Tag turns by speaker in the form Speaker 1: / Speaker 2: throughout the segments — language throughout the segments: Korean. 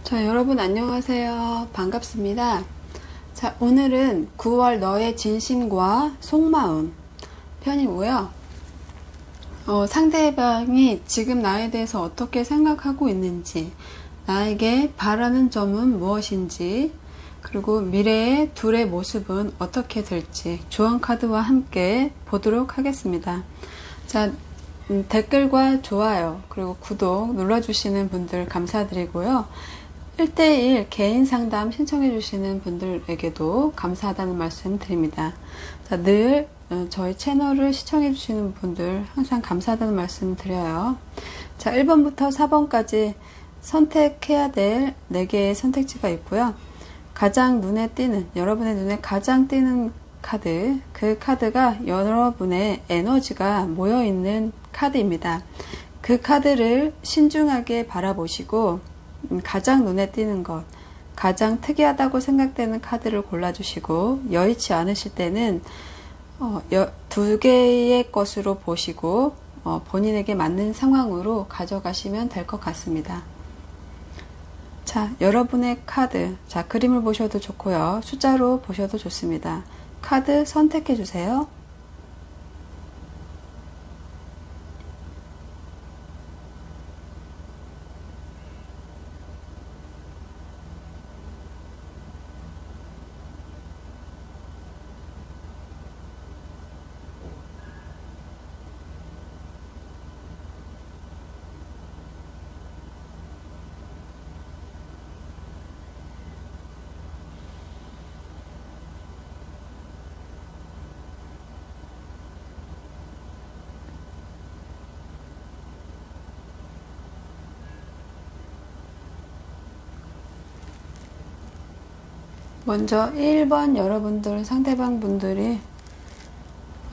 Speaker 1: 자, 여러분 안녕하세요. 반갑습니다. 자, 오늘은 9월 너의 진심과 속마음 편이고요. 상대방이 지금 나에 대해서 어떻게 생각하고 있는지, 나에게 바라는 점은 무엇인지, 그리고 미래의 둘의 모습은 어떻게 될지 조언 카드와 함께 보도록 하겠습니다. 자, 댓글과 좋아요 그리고 구독 눌러주시는 분들 감사드리고요. 1대1 개인 상담 신청해 주시는 분들에게도 감사하다는 말씀 드립니다. 자, 늘 저희 채널을 시청해 주시는 분들 항상 감사하다는 말씀 드려요. 자, 1번부터 4번까지 선택해야 될 4개의 선택지가 있고요. 가장 눈에 띄는, 여러분의 눈에 가장 띄는 카드, 그 카드가 여러분의 에너지가 모여있는 카드입니다. 그 카드를 신중하게 바라보시고 가장 눈에 띄는 것, 가장 특이하다고 생각되는 카드를 골라주시고, 여의치 않으실 때는 2개의 것으로 보시고 본인에게 맞는 상황으로 가져가시면 될 것 같습니다. 자, 여러분의 카드, 자, 그림을 보셔도 좋고요, 숫자로 보셔도 좋습니다. 카드 선택해 주세요. 먼저 1번 여러분들, 상대방 분들이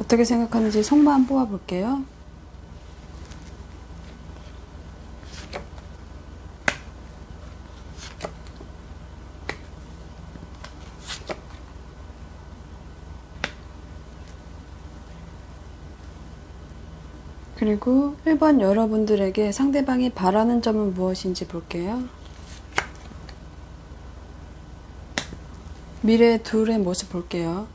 Speaker 1: 어떻게 생각하는지 속마음 뽑아 볼게요. 그리고 1번 여러분들에게 상대방이 바라는 점은 무엇인지 볼게요. 미래의 둘의 모습 볼게요.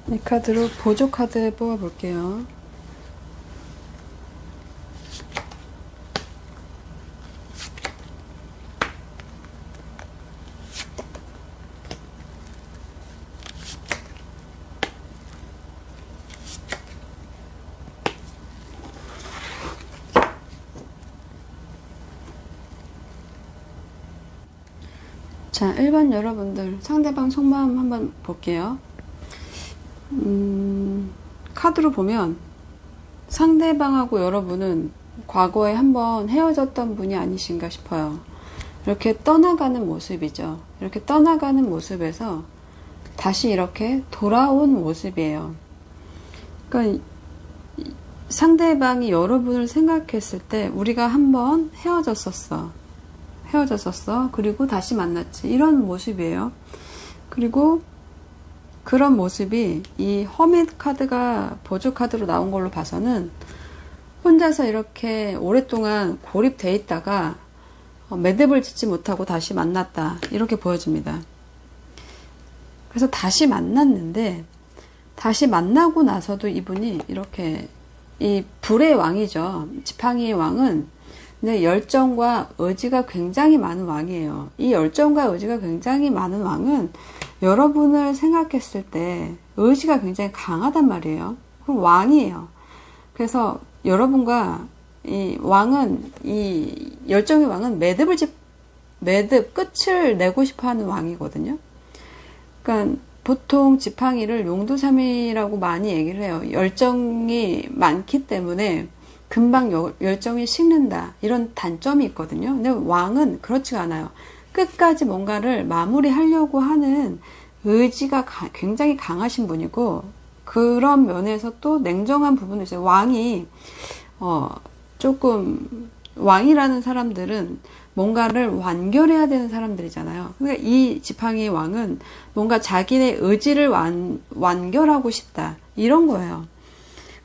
Speaker 1: 이 카드로 보조 카드 뽑아 볼게요. 자, 1번 여러분들 상대방 속마음 한번 볼게요. 카드로 보면 상대방하고 여러분은 과거에 한번 헤어졌던 분이 아니신가 싶어요. 이렇게 떠나가는 모습이죠. 이렇게 떠나가는 모습에서 다시 이렇게 돌아온 모습이에요. 그러니까 상대방이 여러분을 생각했을 때 우리가 한번 헤어졌었어. 그리고 다시 만났지. 이런 모습이에요. 그리고 그런 모습이 이 허밋 카드가 보조 카드로 나온 걸로 봐서는 혼자서 이렇게 오랫동안 고립돼 있다가 매듭을 짓지 못하고 다시 만났다. 이렇게 보여집니다. 그래서 다시 만났는데, 다시 만나고 나서도 이분이 이렇게, 이 불의 왕이죠. 지팡이의 왕은 근데 열정과 의지가 굉장히 많은 왕이에요. 이 열정과 의지가 굉장히 많은 왕은 여러분을 생각했을 때 의지가 굉장히 강하단 말이에요. 그럼 왕이에요. 그래서 여러분과 이 왕은, 이 열정의 왕은 매듭 끝을 내고 싶어 하는 왕이거든요. 그러니까 보통 지팡이를 용두삼이라고 많이 얘기를 해요. 열정이 많기 때문에 금방 열정이 식는다, 이런 단점이 있거든요. 근데 왕은 그렇지가 않아요. 끝까지 뭔가를 마무리하려고 하는 의지가 굉장히 강하신 분이고, 그런 면에서 또 냉정한 부분도 있어요. 왕이 조금, 왕이라는 사람들은 뭔가를 완결해야 되는 사람들이잖아요. 그러니까 이 지팡이의 왕은 뭔가 자기의 의지를 완결하고 싶다. 이런 거예요.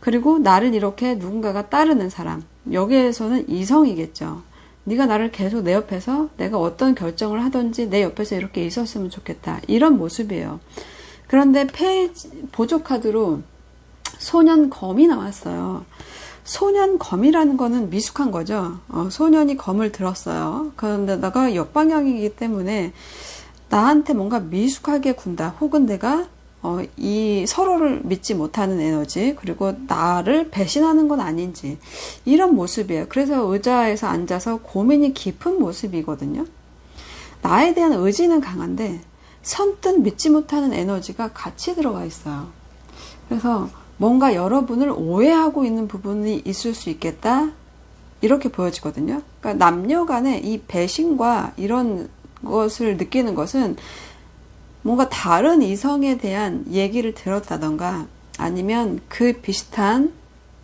Speaker 1: 그리고 나를 이렇게 누군가가 따르는 사람. 여기에서는 이성이겠죠. 네가 나를 계속 내 옆에서 내가 어떤 결정을 하든지 내 옆에서 이렇게 있었으면 좋겠다. 이런 모습이에요. 그런데 보조 카드로 소년검이 나왔어요. 소년검이라는 거는 미숙한 거죠. 소년이 검을 들었어요. 그런데다가 역방향이기 때문에 나한테 뭔가 미숙하게 군다. 혹은 내가 이 서로를 믿지 못하는 에너지, 그리고 나를 배신하는 건 아닌지, 이런 모습이에요. 그래서 의자에서 앉아서 고민이 깊은 모습이거든요. 나에 대한 의지는 강한데 선뜻 믿지 못하는 에너지가 같이 들어가 있어요. 그래서 뭔가 여러분을 오해하고 있는 부분이 있을 수 있겠다, 이렇게 보여지거든요. 그러니까 남녀 간의 이 배신과 이런 것을 느끼는 것은 뭔가 다른 이성에 대한 얘기를 들었다던가, 아니면 그 비슷한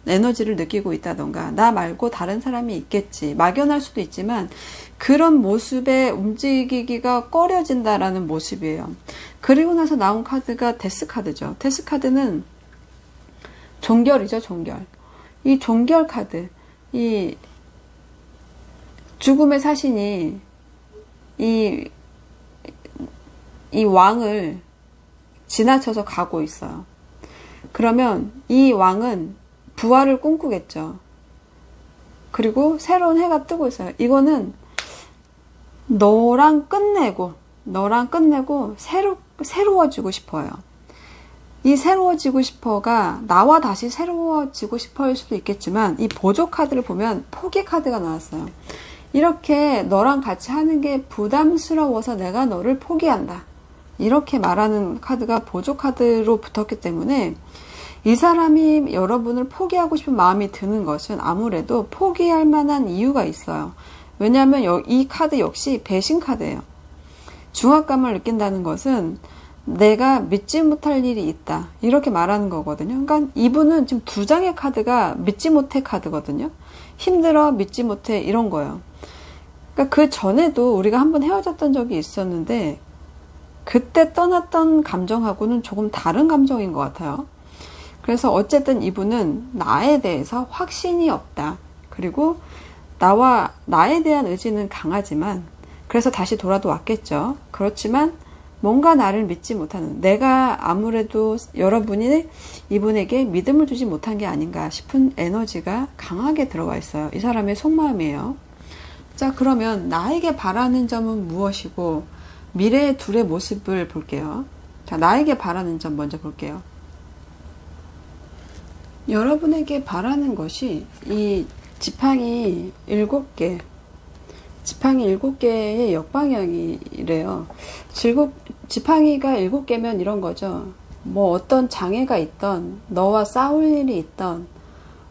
Speaker 1: 에너지를 느끼고 있다던가, 나 말고 다른 사람이 있겠지, 막연할 수도 있지만 그런 모습에 움직이기가 꺼려진다라는 모습이에요. 그리고 나서 나온 카드가 데스 카드죠. 데스 카드는 종결이죠, 종결. 이 종결 카드, 이 죽음의 사신이 이 왕을 지나쳐서 가고 있어요. 그러면 이 왕은 부활을 꿈꾸겠죠. 그리고 새로운 해가 뜨고 있어요. 이거는 너랑 끝내고 새로워지고 싶어요. 이 새로워지고 싶어가 나와 다시 새로워지고 싶어일 수도 있겠지만, 이 보조 카드를 보면 포기 카드가 나왔어요. 이렇게 너랑 같이 하는 게 부담스러워서 내가 너를 포기한다, 이렇게 말하는 카드가 보조 카드로 붙었기 때문에 이 사람이 여러분을 포기하고 싶은 마음이 드는 것은 아무래도 포기할 만한 이유가 있어요. 왜냐하면 이 카드 역시 배신 카드예요. 중압감을 느낀다는 것은 내가 믿지 못할 일이 있다, 이렇게 말하는 거거든요. 그러니까 이분은 지금 두 장의 카드가 믿지 못해 카드거든요. 힘들어, 믿지 못해, 이런 거예요. 그러니까 그 전에도 우리가 한번 헤어졌던 적이 있었는데 그때 떠났던 감정하고는 조금 다른 감정인 것 같아요. 그래서 어쨌든 이분은 나에 대해서 확신이 없다. 그리고 나에 대한 의지는 강하지만, 그래서 다시 돌아도 왔겠죠. 그렇지만 뭔가 나를 믿지 못하는, 내가 아무래도 여러분이 이분에게 믿음을 주지 못한 게 아닌가 싶은 에너지가 강하게 들어가 있어요. 이 사람의 속마음이에요. 자, 그러면 나에게 바라는 점은 무엇이고 미래의 둘의 모습을 볼게요. 자, 나에게 바라는 점 먼저 볼게요. 여러분에게 바라는 것이 이 지팡이 7개, 지팡이 7개의 역방향이래요. 지팡이가 7개면 이런 거죠. 뭐 어떤 장애가 있던, 너와 싸울 일이 있던,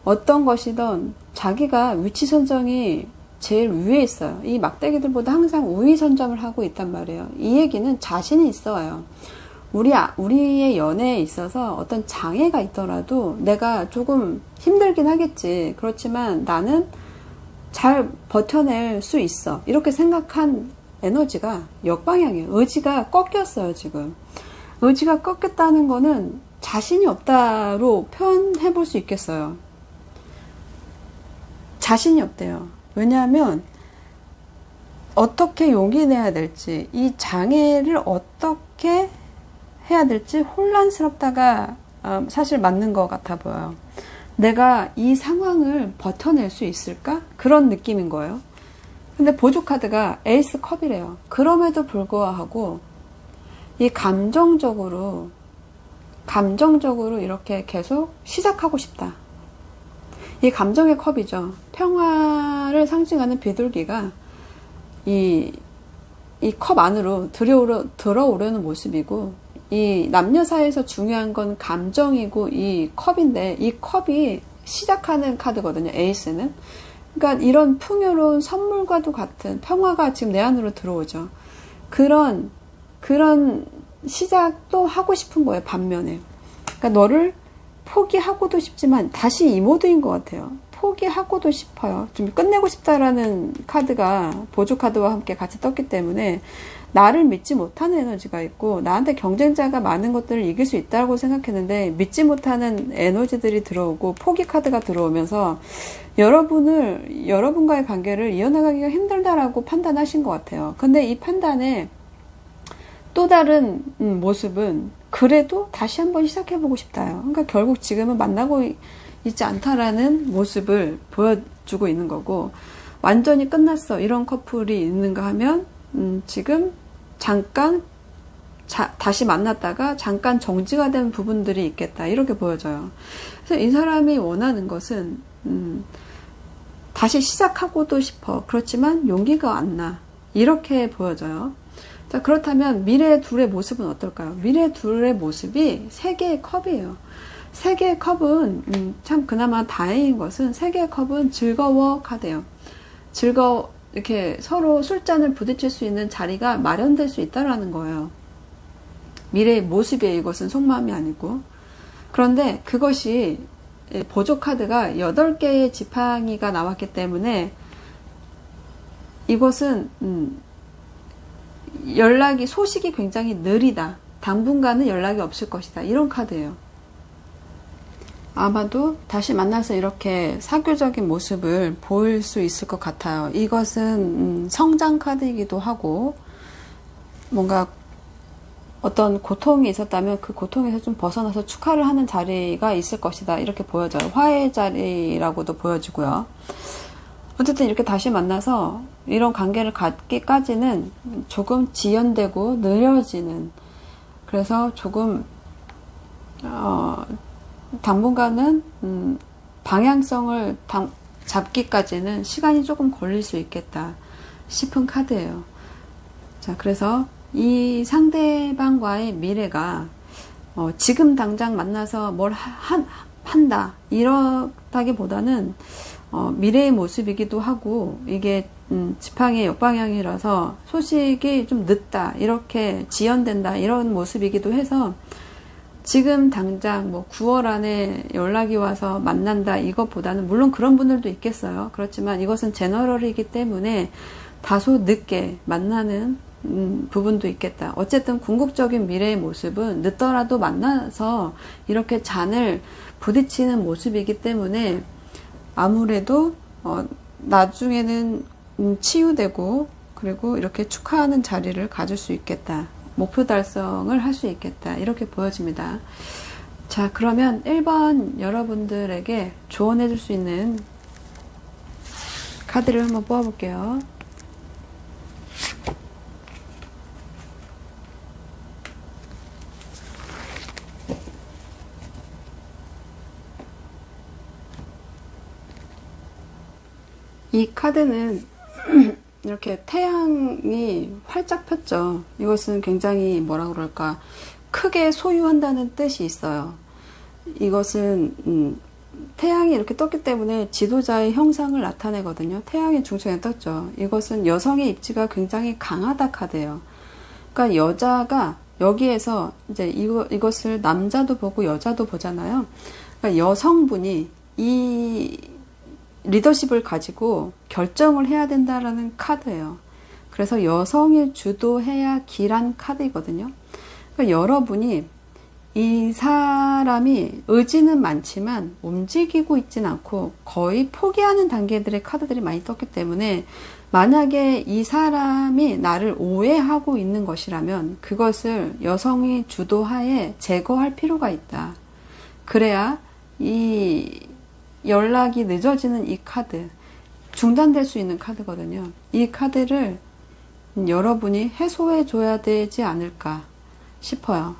Speaker 1: 어떤 것이든 자기가 위치 선정이 제일 위에 있어요. 이 막대기들보다 항상 우위 선점을 하고 있단 말이에요. 이 얘기는 자신이 있어요. 우리의 연애에 있어서 어떤 장애가 있더라도 내가 조금 힘들긴 하겠지. 그렇지만 나는 잘 버텨낼 수 있어, 이렇게 생각한 에너지가 역방향이에요. 의지가 꺾였어요, 지금. 의지가 꺾였다는 거는 자신이 없다로 표현해 볼 수 있겠어요. 자신이 없대요. 왜냐하면 어떻게 용기내야 될지, 이 장애를 어떻게 해야 될지 혼란스럽다가 사실 맞는 것 같아 보여요. 내가 이 상황을 버텨낼 수 있을까? 그런 느낌인 거예요. 근데 보조 카드가 에이스 컵이래요. 그럼에도 불구하고 이 감정적으로 이렇게 계속 시작하고 싶다. 이 감정의 컵이죠. 평화를 상징하는 비둘기가 이 컵 안으로 들어오려는 모습이고, 이 남녀 사이에서 중요한 건 감정이고 이 컵인데, 이 컵이 시작하는 카드거든요, 에이스는. 그러니까 이런 풍요로운 선물과도 같은 평화가 지금 내 안으로 들어오죠. 그런 시작도 하고 싶은 거예요, 반면에. 그러니까 너를 포기하고도 싶지만 다시 이 모드인 것 같아요. 포기하고도 싶어요. 좀 끝내고 싶다라는 카드가 보조 카드와 함께 같이 떴기 때문에 나를 믿지 못하는 에너지가 있고 나한테 경쟁자가 많은 것들을 이길 수 있다고 생각했는데 믿지 못하는 에너지들이 들어오고 포기 카드가 들어오면서 여러분과의 관계를 이어나가기가 힘들다라고 판단하신 것 같아요. 근데 이 판단에 또 다른 모습은 그래도 다시 한번 시작해보고 싶다요. 그러니까 결국 지금은 만나고 있지 않다라는 모습을 보여주고 있는 거고, 완전히 끝났어 이런 커플이 있는가 하면 지금 잠깐 다시 만났다가 잠깐 정지가 된 부분들이 있겠다 이렇게 보여져요. 그래서 이 사람이 원하는 것은 다시 시작하고도 싶어. 그렇지만 용기가 안 나. 이렇게 보여져요. 자, 그렇다면 미래 둘의 모습은 어떨까요? 미래 둘의 모습이 세 개의 컵이에요. 세 개의 컵은 참 그나마 다행인 것은 세 개의 컵은 즐거워 카드예요. 이렇게 서로 술잔을 부딪힐 수 있는 자리가 마련될 수 있다라는 거예요. 미래의 모습이에요. 이것은 속마음이 아니고. 그런데 그것이 보조 카드가 8개의 지팡이가 나왔기 때문에 이것은 소식이 굉장히 느리다. 당분간은 연락이 없을 것이다. 이런 카드예요. 아마도 다시 만나서 이렇게 사교적인 모습을 보일 수 있을 것 같아요. 이것은 성장 카드이기도 하고 뭔가 어떤 고통이 있었다면 그 고통에서 좀 벗어나서 축하를 하는 자리가 있을 것이다. 이렇게 보여져요. 화해의 자리라고도 보여지고요. 어쨌든 이렇게 다시 만나서 이런 관계를 갖기까지는 조금 지연되고 느려지는, 그래서 조금 당분간은 방향성을 잡기까지는 시간이 조금 걸릴 수 있겠다 싶은 카드예요. 자, 그래서 이 상대방과의 미래가 지금 당장 만나서 뭘 한다 이렇다기보다는 미래의 모습이기도 하고, 이게 지팡이의 역방향이라서 소식이 좀 늦다, 이렇게 지연된다 이런 모습이기도 해서 지금 당장 뭐 9월 안에 연락이 와서 만난다 이것보다는, 물론 그런 분들도 있겠어요. 그렇지만 이것은 제너럴이기 때문에 다소 늦게 만나는 부분도 있겠다. 어쨌든 궁극적인 미래의 모습은 늦더라도 만나서 이렇게 잔을 부딪히는 모습이기 때문에 아무래도 나중에는 치유되고 그리고 이렇게 축하하는 자리를 가질 수 있겠다. 목표 달성을 할 수 있겠다. 이렇게 보여집니다. 자, 그러면 1번 여러분들에게 조언해 줄 수 있는 카드를 한번 뽑아볼게요. 이 카드는 이렇게 태양이 활짝 폈죠. 이것은 굉장히 뭐라 그럴까, 크게 소유한다는 뜻이 있어요. 이것은 태양이 이렇게 떴기 때문에 지도자의 형상을 나타내거든요. 태양의 중심에 떴죠. 이것은 여성의 입지가 굉장히 강하다 카드예요. 그러니까 여자가 여기에서 이제 이것을 남자도 보고 여자도 보잖아요. 그러니까 여성분이 이 리더십을 가지고 결정을 해야 된다라는 카드예요. 그래서 여성이 주도해야 길한 카드이거든요. 그러니까 여러분이 이 사람이 의지는 많지만 움직이고 있진 않고 거의 포기하는 단계들의 카드들이 많이 떴기 때문에, 만약에 이 사람이 나를 오해하고 있는 것이라면 그것을 여성이 주도하에 제거할 필요가 있다. 그래야 이 연락이 늦어지는 이 카드, 중단될 수 있는 카드거든요. 이 카드를 여러분이 해소해 줘야 되지 않을까 싶어요.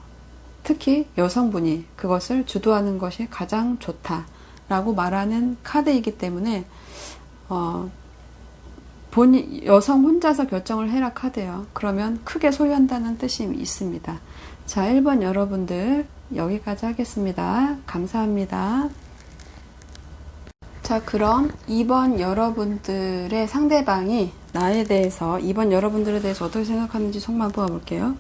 Speaker 1: 특히 여성분이 그것을 주도하는 것이 가장 좋다라고 말하는 카드이기 때문에 여성 혼자서 결정을 해라 카드예요. 그러면 크게 소유한다는 뜻이 있습니다. 자, 1번 여러분들 여기까지 하겠습니다. 감사합니다. 자, 그럼 2번 여러분들의 상대방이 나에 대해서, 2번 여러분들에 대해서 어떻게 생각하는지 속만 보아볼게요.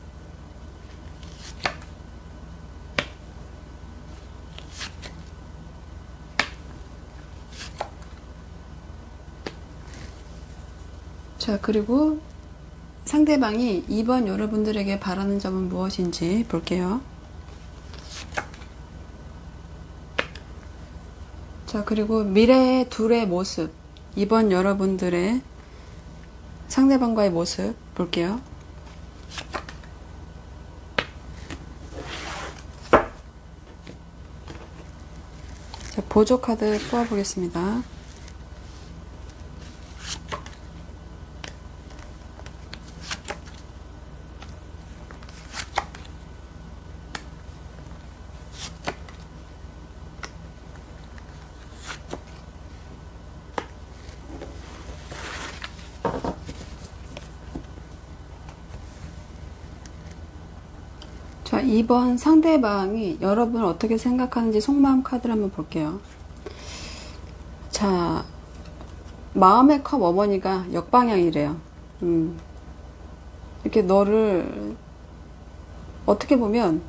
Speaker 1: 자, 그리고 상대방이 이번 여러분들에게 바라는 점은 무엇인지 볼게요. 자, 그리고 미래의 둘의 모습, 이번 여러분들의 상대방과의 모습 볼게요. 자, 보조 카드 뽑아보겠습니다. 자, 2번 상대방이 여러분을 어떻게 생각하는지 속마음 카드를 한번 볼게요. 자, 마음의 컵 어머니가 역방향이래요. 이렇게 너를 어떻게 보면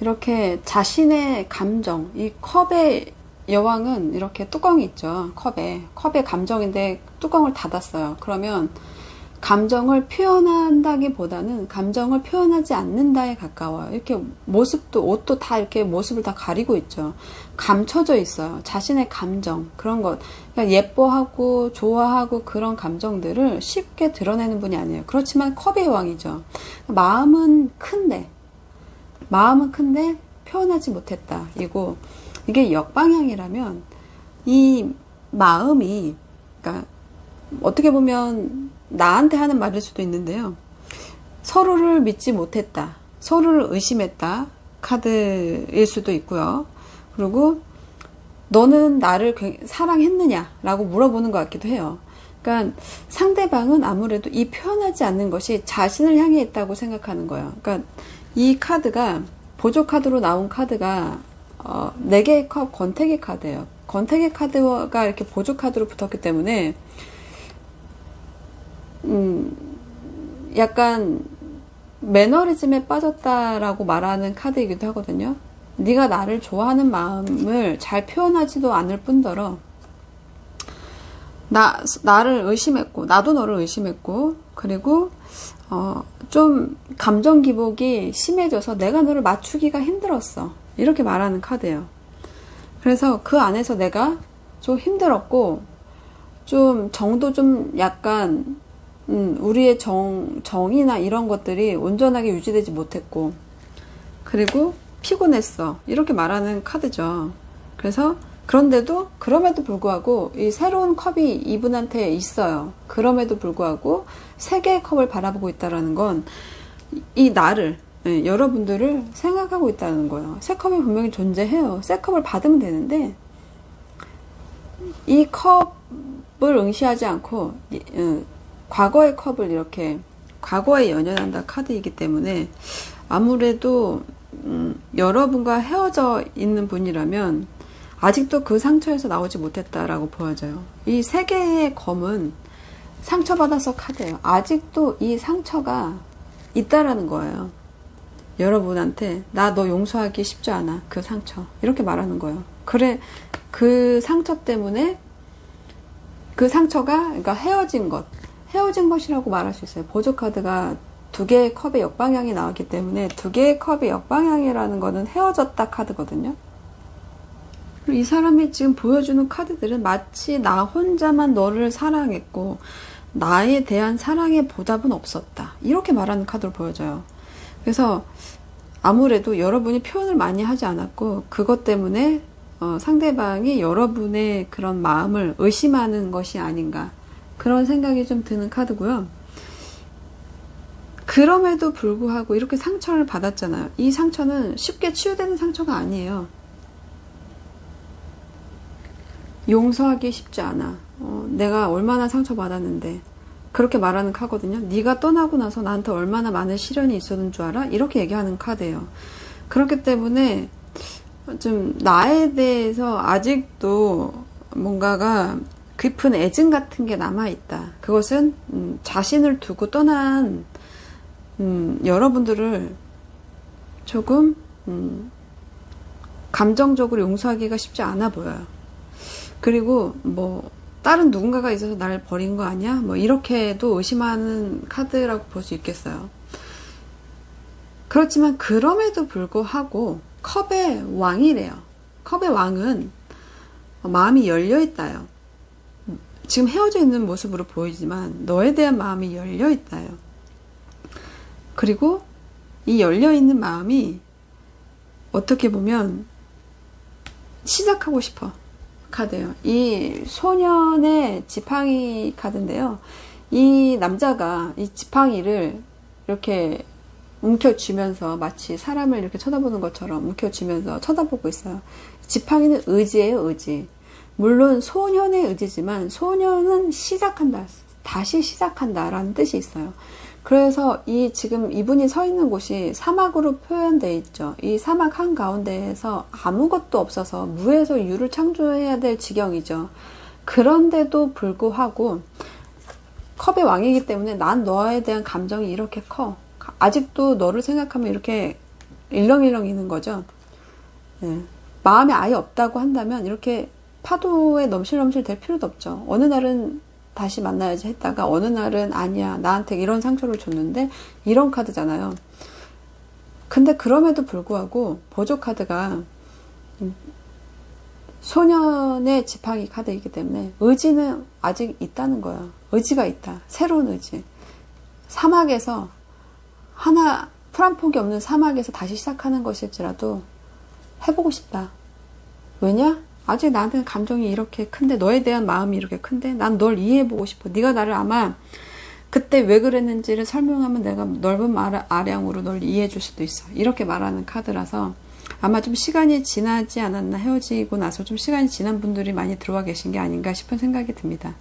Speaker 1: 이렇게 자신의 감정, 이 컵의 여왕은 이렇게 뚜껑이 있죠. 컵에 감정인데 뚜껑을 닫았어요. 그러면 감정을 표현한다기보다는 감정을 표현하지 않는다에 가까워요. 이렇게 모습도, 옷도 다 이렇게 모습을 다 가리고 있죠. 감춰져 있어요. 자신의 감정, 그런 것. 그러니까 예뻐하고 좋아하고 그런 감정들을 쉽게 드러내는 분이 아니에요. 그렇지만 컵의 왕이죠. 마음은 큰데 표현하지 못했다. 이게 역방향이라면 이 마음이, 그러니까 어떻게 보면 나한테 하는 말일 수도 있는데요. 서로를 믿지 못했다. 서로를 의심했다. 카드일 수도 있고요. 그리고 너는 나를 사랑했느냐? 라고 물어보는 것 같기도 해요. 그러니까 상대방은 아무래도 이 표현하지 않는 것이 자신을 향해 있다고 생각하는 거예요. 그러니까 이 카드가, 보조 카드로 나온 카드가 4개의 컵 권태기 카드예요. 권태기 카드가 이렇게 보조 카드로 붙었기 때문에 약간 매너리즘에 빠졌다라고 말하는 카드이기도 하거든요. 네가 나를 좋아하는 마음을 잘 표현하지도 않을 뿐더러 나를 의심했고, 나도 너를 의심했고, 그리고 좀 감정 기복이 심해져서 내가 너를 맞추기가 힘들었어. 이렇게 말하는 카드예요. 그래서 그 안에서 내가 좀 힘들었고, 좀 정도 좀 약간 우리의 정이나 이런 것들이 온전하게 유지되지 못했고, 그리고 피곤했어. 이렇게 말하는 카드죠. 그래서 그럼에도 불구하고 이 새로운 컵이 이분한테 있어요. 그럼에도 불구하고 3개의 컵을 바라보고 있다는 건 이 나를, 여러분들을 생각하고 있다는 거예요. 새 컵이 분명히 존재해요. 새 컵을 받으면 되는데 이 컵을 응시하지 않고 과거의 컵을 이렇게 과거에 연연한다 카드이기 때문에 아무래도 여러분과 헤어져 있는 분이라면 아직도 그 상처에서 나오지 못했다라고 보여져요. 이 3개의 검은 상처받아서 카드예요. 아직도 이 상처가 있다라는 거예요. 여러분한테 나 너 용서하기 쉽지 않아. 그 상처. 이렇게 말하는 거예요. 그래, 그 상처 때문에 그 상처가, 그러니까 헤어진 것이라고 말할 수 있어요. 보조 카드가 2개의 컵의 역방향이 나왔기 때문에 2개의 컵의 역방향이라는 거는 헤어졌다 카드거든요. 이 사람이 지금 보여주는 카드들은 마치 나 혼자만 너를 사랑했고 나에 대한 사랑의 보답은 없었다. 이렇게 말하는 카드로 보여져요. 그래서 아무래도 여러분이 표현을 많이 하지 않았고 그것 때문에 상대방이 여러분의 그런 마음을 의심하는 것이 아닌가, 그런 생각이 좀 드는 카드고요. 그럼에도 불구하고 이렇게 상처를 받았잖아요. 이 상처는 쉽게 치유되는 상처가 아니에요. 용서하기 쉽지 않아. 내가 얼마나 상처받았는데. 그렇게 말하는 카거든요. 네가 떠나고 나서 나한테 얼마나 많은 시련이 있었는 줄 알아? 이렇게 얘기하는 카드예요. 그렇기 때문에 좀 나에 대해서 아직도 뭔가가 깊은 애증 같은 게 남아있다. 그것은 자신을 두고 떠난 여러분들을 조금 감정적으로 용서하기가 쉽지 않아 보여요. 그리고 다른 누군가가 있어서 나를 버린 거 아니야? 뭐 이렇게도 의심하는 카드라고 볼 수 있겠어요. 그렇지만 그럼에도 불구하고 컵의 왕이래요. 컵의 왕은 마음이 열려있다요. 지금 헤어져 있는 모습으로 보이지만 너에 대한 마음이 열려있다요. 그리고 이 열려있는 마음이 어떻게 보면 시작하고 싶어 카드예요. 이 소년의 지팡이 카드인데요. 이 남자가 이 지팡이를 이렇게 움켜쥐면서 마치 사람을 이렇게 쳐다보는 것처럼 움켜쥐면서 쳐다보고 있어요. 지팡이는 의지예요, 의지. 물론 소년의 의지지만 소년은 시작한다, 다시 시작한다라는 뜻이 있어요. 그래서 이 지금 이분이 서 있는 곳이 사막으로 표현되어 있죠. 이 사막 한가운데에서 아무것도 없어서 무에서 유를 창조해야 될 지경이죠. 그런데도 불구하고 컵의 왕이기 때문에 난 너에 대한 감정이 이렇게 커. 아직도 너를 생각하면 이렇게 일렁일렁이는 거죠. 네. 마음에 아예 없다고 한다면 이렇게 파도에 넘실넘실 될 필요도 없죠. 어느 날은 다시 만나야지 했다가 어느 날은 아니야, 나한테 이런 상처를 줬는데, 이런 카드잖아요. 근데 그럼에도 불구하고 보조 카드가 소년의 지팡이 카드이기 때문에 의지는 아직 있다는 거예요. 의지가 있다. 새로운 의지. 사막에서 하나, 풀 한 폭이 없는 사막에서 다시 시작하는 것일지라도 해보고 싶다. 왜냐? 아직 나한테는 감정이 이렇게 큰데, 너에 대한 마음이 이렇게 큰데 난 널 이해해보고 싶어. 네가 나를 아마 그때 왜 그랬는지를 설명하면 내가 넓은 아량으로 널 이해해줄 수도 있어. 이렇게 말하는 카드라서 아마 좀 시간이 지나지 않았나, 헤어지고 나서 좀 시간이 지난 분들이 많이 들어와 계신 게 아닌가 싶은 생각이 듭니다.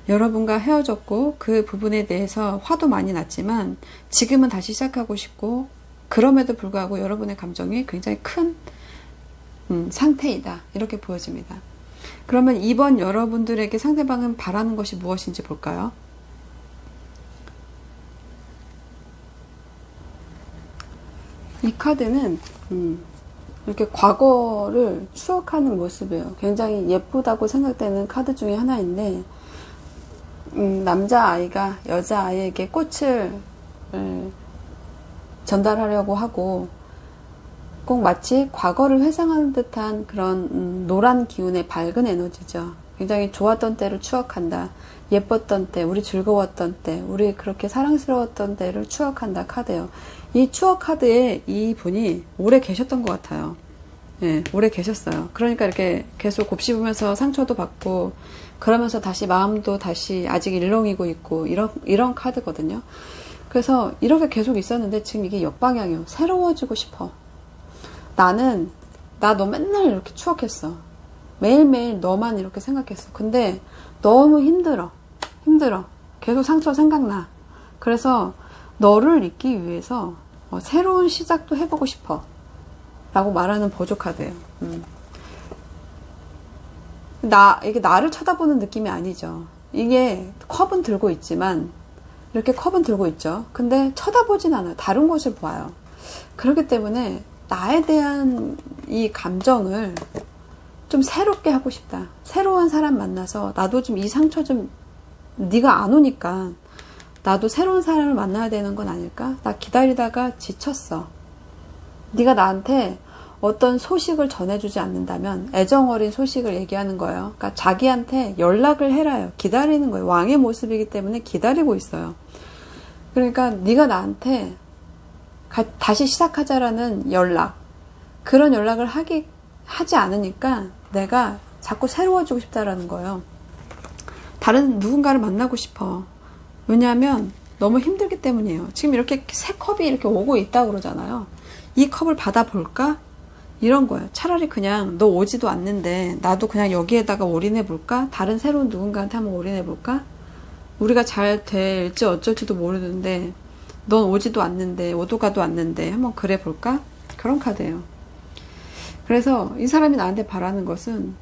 Speaker 1: 여러분과 헤어졌고 그 부분에 대해서 화도 많이 났지만 지금은 다시 시작하고 싶고, 그럼에도 불구하고 여러분의 감정이 굉장히 큰 상태이다, 이렇게 보여집니다. 그러면 이번 여러분들에게 상대방은 바라는 것이 무엇인지 볼까요? 이 카드는 이렇게 과거를 추억하는 모습이에요. 굉장히 예쁘다고 생각되는 카드 중에 하나인데, 남자아이가 여자아이에게 꽃을 전달하려고 하고 꼭 마치 과거를 회상하는 듯한 그런 노란 기운의 밝은 에너지죠. 굉장히 좋았던 때를 추억한다. 예뻤던 때, 우리 즐거웠던 때, 우리 그렇게 사랑스러웠던 때를 추억한다 카드예요. 이 추억 카드에 이 분이 오래 계셨던 것 같아요. 예, 오래 계셨어요. 그러니까 이렇게 계속 곱씹으면서 상처도 받고, 그러면서 다시 마음도 다시 아직 일렁이고 있고, 이런 카드거든요. 그래서 이렇게 계속 있었는데 지금 이게 역방향이에요. 새로워지고 싶어. 나 너 맨날 이렇게 추억했어. 매일매일 너만 이렇게 생각했어. 근데 너무 힘들어. 계속 상처 생각나. 그래서 너를 잊기 위해서 새로운 시작도 해보고 싶어. 라고 말하는 보조 카드예요. 이게 나를 쳐다보는 느낌이 아니죠. 이게 컵은 들고 있지만, 이렇게 컵은 들고 있죠. 근데 쳐다보진 않아요. 다른 곳을 봐요. 그렇기 때문에 나에 대한 이 감정을 좀 새롭게 하고 싶다. 새로운 사람 만나서 나도 좀 이 상처 좀, 네가 안 오니까 나도 새로운 사람을 만나야 되는 건 아닐까? 나 기다리다가 지쳤어. 네가 나한테 어떤 소식을 전해주지 않는다면, 애정어린 소식을 얘기하는 거예요. 그러니까 자기한테 연락을 해라요. 기다리는 거예요. 왕의 모습이기 때문에 기다리고 있어요. 그러니까 네가 나한테 다시 시작하자라는 연락, 그런 연락을 하지 않으니까 내가 자꾸 새로워지고 싶다라는 거예요. 다른 누군가를 만나고 싶어. 왜냐하면 너무 힘들기 때문이에요. 지금 이렇게 새 컵이 이렇게 오고 있다고 그러잖아요. 이 컵을 받아볼까? 이런 거예요. 차라리 그냥 너 오지도 않는데 나도 그냥 여기에다가 올인해볼까? 다른 새로운 누군가한테 한번 올인해볼까? 우리가 잘 될지 어쩔지도 모르는데 넌 오지도 않는데, 오도 가도 않는데 한번 그래 볼까? 그런 카드예요. 그래서 이 사람이 나한테 바라는 것은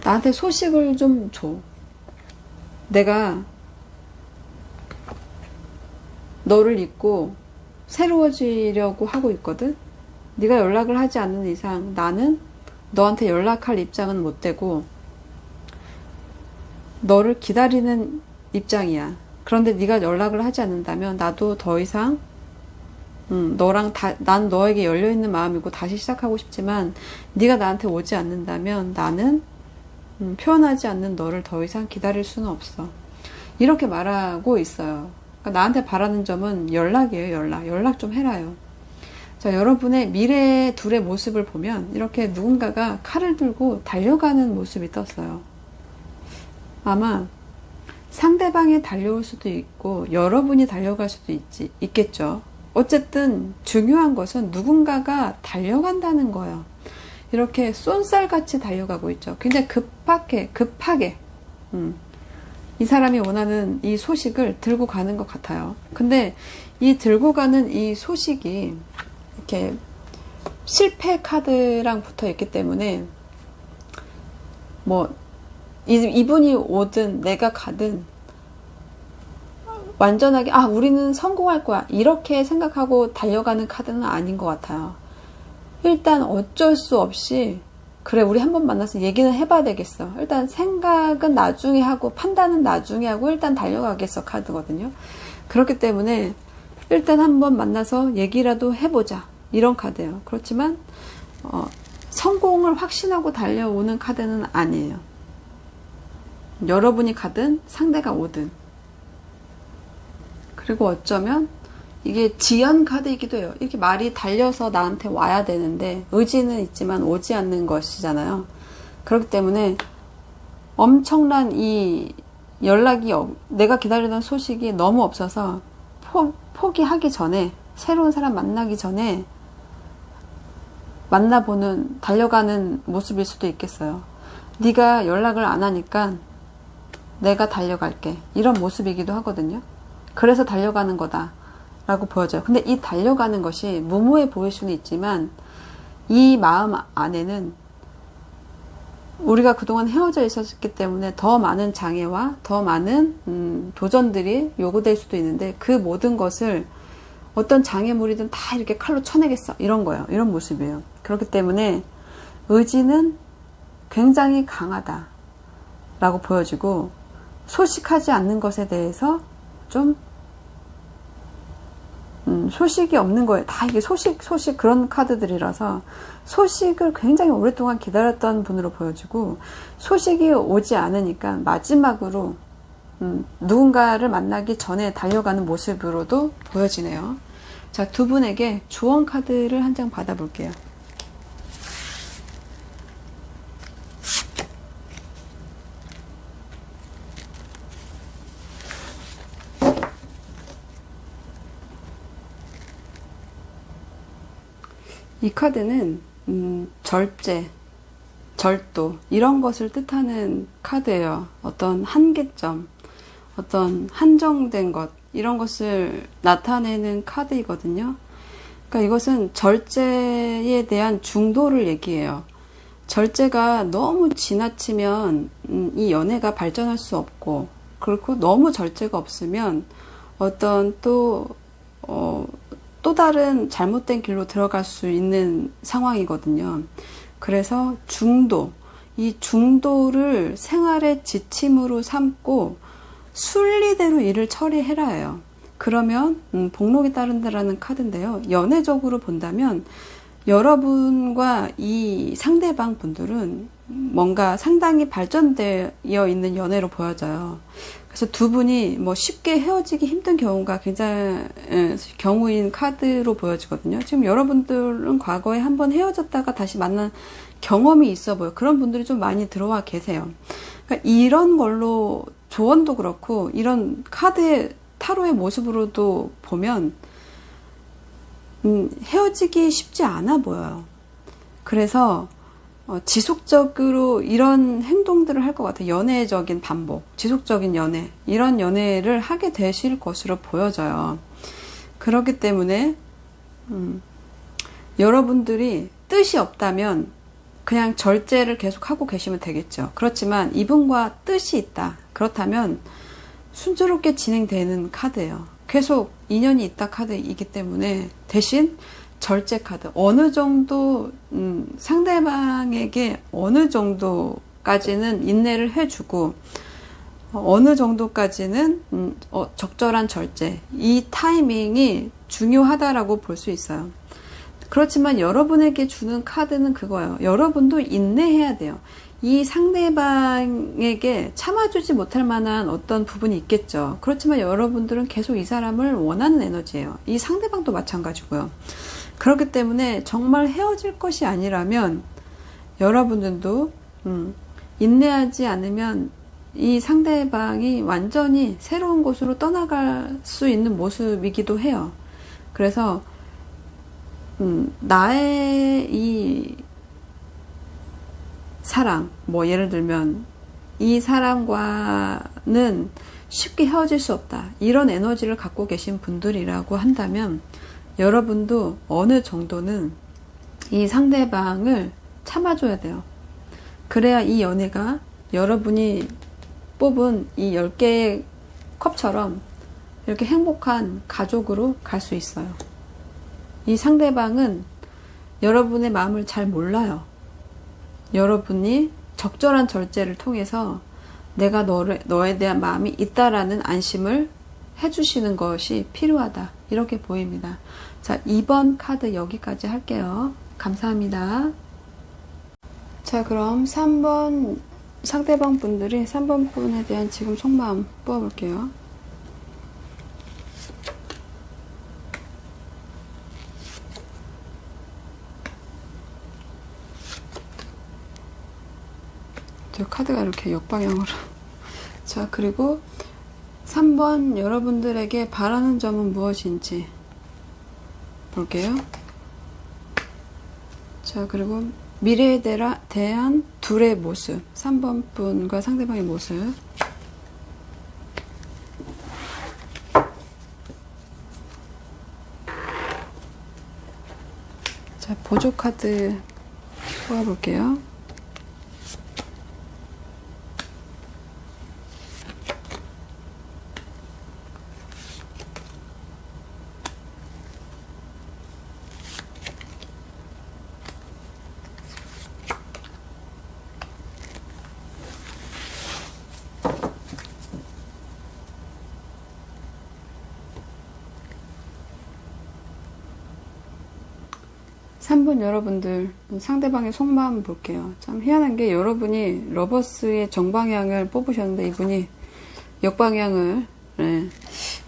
Speaker 1: 나한테 소식을 좀 줘. 내가 너를 잊고 새로워지려고 하고 있거든. 네가 연락을 하지 않는 이상 나는 너한테 연락할 입장은 못 되고, 너를 기다리는 입장이야. 그런데 네가 연락을 하지 않는다면 나도 더 이상 난 너에게 열려있는 마음이고 다시 시작하고 싶지만 네가 나한테 오지 않는다면 나는 표현하지 않는 너를 더 이상 기다릴 수는 없어. 이렇게 말하고 있어요. 그러니까 나한테 바라는 점은 연락이에요. 연락 좀 해라요. 자, 여러분의 미래 둘의 모습을 보면 이렇게 누군가가 칼을 들고 달려가는 모습이 떴어요. 아마 상대방이 달려올 수도 있고 여러분이 달려갈 수도 있겠죠. 어쨌든 중요한 것은 누군가가 달려간다는 거예요. 이렇게 쏜살같이 달려가고 있죠. 굉장히 급하게 이 사람이 원하는 이 소식을 들고 가는 것 같아요. 근데 이 들고 가는 이 소식이 이렇게 실패 카드랑 붙어 있기 때문에 뭐 이분이 오든 내가 가든 완전하게 우리는 성공할 거야 이렇게 생각하고 달려가는 카드는 아닌 것 같아요. 일단 어쩔 수 없이 그래 우리 한번 만나서 얘기는 해봐야 되겠어. 일단 생각은 나중에 하고 판단은 나중에 하고 일단 달려가겠어 카드거든요. 그렇기 때문에 일단 한번 만나서 얘기라도 해보자 이런 카드예요. 그렇지만 성공을 확신하고 달려오는 카드는 아니에요. 여러분이 가든 상대가 오든. 그리고 어쩌면 이게 지연 카드이기도 해요. 이렇게 말이 달려서 나한테 와야 되는데 의지는 있지만 오지 않는 것이잖아요. 그렇기 때문에 엄청난 이 연락이 내가 기다리던 소식이 너무 없어서 포기하기 전에 새로운 사람 만나기 전에 만나보는 달려가는 모습일 수도 있겠어요. 네가 연락을 안 하니까 내가 달려갈게 이런 모습이기도 하거든요. 그래서 달려가는 거다 라고 보여져요. 근데 이 달려가는 것이 무모해 보일 수는 있지만 이 마음 안에는 우리가 그동안 헤어져 있었기 때문에 더 많은 장애와 더 많은 도전들이 요구될 수도 있는데 그 모든 것을 어떤 장애물이든 다 이렇게 칼로 쳐내겠어 이런 거예요. 이런 모습이에요. 그렇기 때문에 의지는 굉장히 강하다 라고 보여지고 소식하지 않는 것에 대해서 좀 소식이 없는 거예요. 다 이게 소식 그런 카드들이라서 소식을 굉장히 오랫동안 기다렸던 분으로 보여지고 소식이 오지 않으니까 마지막으로 누군가를 만나기 전에 달려가는 모습으로도 보여지네요. 자, 두 분에게 조언 카드를 한 장 받아볼게요. 이 카드는 절제, 절도 이런 것을 뜻하는 카드예요. 어떤 한계점, 어떤 한정된 것 이런 것을 나타내는 카드이거든요. 그러니까 이것은 절제에 대한 중도를 얘기해요. 절제가 너무 지나치면 이 연애가 발전할 수 없고 그렇고 너무 절제가 없으면 어떤 또 다른 잘못된 길로 들어갈 수 있는 상황이거든요. 그래서 중도, 이 중도를 생활의 지침으로 삼고 순리대로 일을 처리해라예요. 그러면 복록이 따른다라는 카드인데요. 연애적으로 본다면 여러분과 이 상대방 분들은 뭔가 상당히 발전되어 있는 연애로 보여져요. 그래서 두 분이 뭐 쉽게 헤어지기 힘든 경우가 굉장히 경우인 카드로 보여지거든요. 지금 여러분들은 과거에 한번 헤어졌다가 다시 만난 경험이 있어 보여. 그런 분들이 좀 많이 들어와 계세요. 그러니까 이런 걸로 조언도 그렇고 이런 카드의 타로의 모습으로도 보면 헤어지기 쉽지 않아 보여요. 그래서 지속적으로 이런 행동들을 할 것 같아요. 연애적인 반복, 지속적인 연애, 이런 연애를 하게 되실 것으로 보여져요. 그렇기 때문에 여러분들이 뜻이 없다면 그냥 절제를 계속 하고 계시면 되겠죠. 그렇지만 이분과 뜻이 있다. 그렇다면 순조롭게 진행되는 카드예요. 계속 인연이 있다 카드이기 때문에 대신 절제 카드. 어느 정도 상대방에게 어느 정도까지는 인내를 해주고 어느 정도까지는 적절한 절제, 이 타이밍이 중요하다라고 볼 수 있어요. 그렇지만 여러분에게 주는 카드는 그거예요. 여러분도 인내해야 돼요. 이 상대방에게 참아주지 못할 만한 어떤 부분이 있겠죠. 그렇지만 여러분들은 계속 이 사람을 원하는 에너지예요. 이 상대방도 마찬가지고요. 그렇기 때문에 정말 헤어질 것이 아니라면 여러분들도 인내하지 않으면 이 상대방이 완전히 새로운 곳으로 떠나갈 수 있는 모습이기도 해요. 그래서 나의 이 사랑, 뭐 예를 들면 이 사람과는 쉽게 헤어질 수 없다, 이런 에너지를 갖고 계신 분들이라고 한다면 여러분도 어느 정도는 이 상대방을 참아줘야 돼요. 그래야 이 연애가 여러분이 뽑은 이 10개의 컵처럼 이렇게 행복한 가족으로 갈 수 있어요. 이 상대방은 여러분의 마음을 잘 몰라요. 여러분이 적절한 절제를 통해서 내가 너에 대한 마음이 있다라는 안심을 해주시는 것이 필요하다, 이렇게 보입니다. 자, 2번 카드 여기까지 할게요. 감사합니다. 자, 그럼 3번 상대방 분들이 3번 분에 대한 지금 속마음 뽑아볼게요. 저 카드가 이렇게 역방향으로. 자, 그리고 3번 여러분들에게 바라는 점은 무엇인지 볼게요. 자, 그리고 미래에 대한 둘의 모습, 3번 분과 상대방의 모습. 자, 보조 카드 뽑아볼게요. 여러분들 상대방의 속마음 볼게요. 참 희한한 게 여러분이 러버스의 정방향을 뽑으셨는데 이분이 역방향을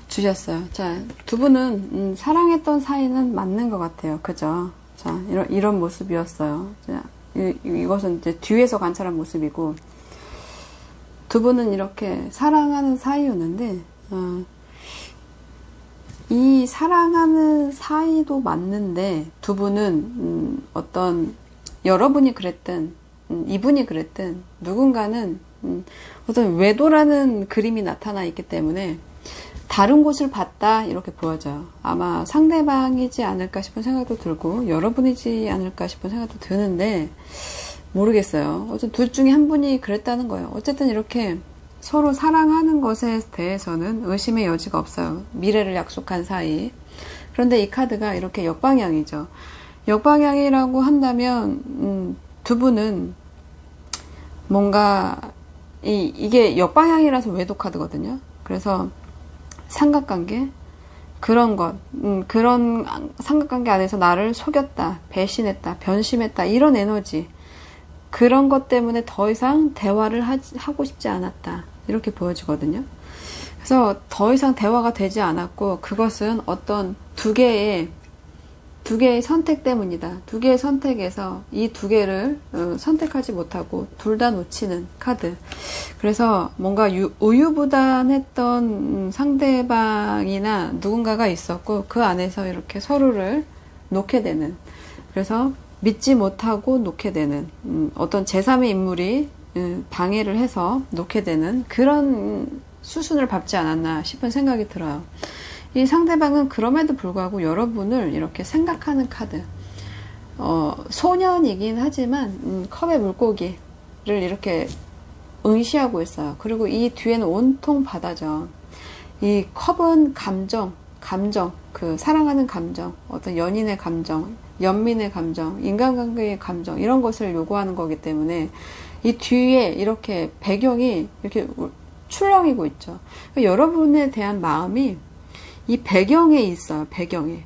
Speaker 1: 주셨어요. 자, 두 분은 사랑했던 사이는 맞는 것 같아요. 그죠? 자, 이런 모습이었어요. 자, 이것은 이제 뒤에서 관찰한 모습이고, 두 분은 이렇게 사랑하는 사이였는데 이 사랑하는 사이도 맞는데 두 분은 어떤 여러분이 그랬든 이분이 그랬든 누군가는 어떤 외도라는 그림이 나타나 있기 때문에 다른 곳을 봤다, 이렇게 보여져요. 아마 상대방이지 않을까 싶은 생각도 들고 여러분이지 않을까 싶은 생각도 드는데 모르겠어요. 어쨌든 둘 중에 한 분이 그랬다는 거예요. 어쨌든 이렇게 서로 사랑하는 것에 대해서는 의심의 여지가 없어요. 미래를 약속한 사이. 그런데 이 카드가 이렇게 역방향이죠. 역방향이라고 한다면 두 분은 뭔가 이게 역방향이라서 외도 카드거든요. 그래서 삼각관계, 그런 것, 그런 삼각관계 안에서 나를 속였다, 배신했다, 변심했다, 이런 에너지, 그런 것 때문에 더 이상 대화를 하고 싶지 않았다, 이렇게 보여지거든요. 그래서 더 이상 대화가 되지 않았고 그것은 어떤 두 개의 선택 때문이다. 두 개의 선택에서 이 두 개를 선택하지 못하고 둘 다 놓치는 카드. 그래서 뭔가 우유부단했던 상대방이나 누군가가 있었고 그 안에서 이렇게 서로를 놓게 되는, 그래서 믿지 못하고 놓게 되는 어떤 제3의 인물이 방해를 해서 놓게 되는 그런 수순을 밟지 않았나 싶은 생각이 들어요. 이 상대방은 그럼에도 불구하고 여러분을 이렇게 생각하는 카드. 소년이긴 하지만 컵의 물고기를 이렇게 응시하고 있어요. 그리고 이 뒤에는 온통 바다죠. 이 컵은 감정, 그 사랑하는 감정, 어떤 연인의 감정, 연민의 감정, 인간관계의 감정, 이런 것을 요구하는 거기 때문에 이 뒤에 이렇게 배경이 이렇게 출렁이고 있죠. 그러니까 여러분에 대한 마음이 이 배경에 있어요. 배경에.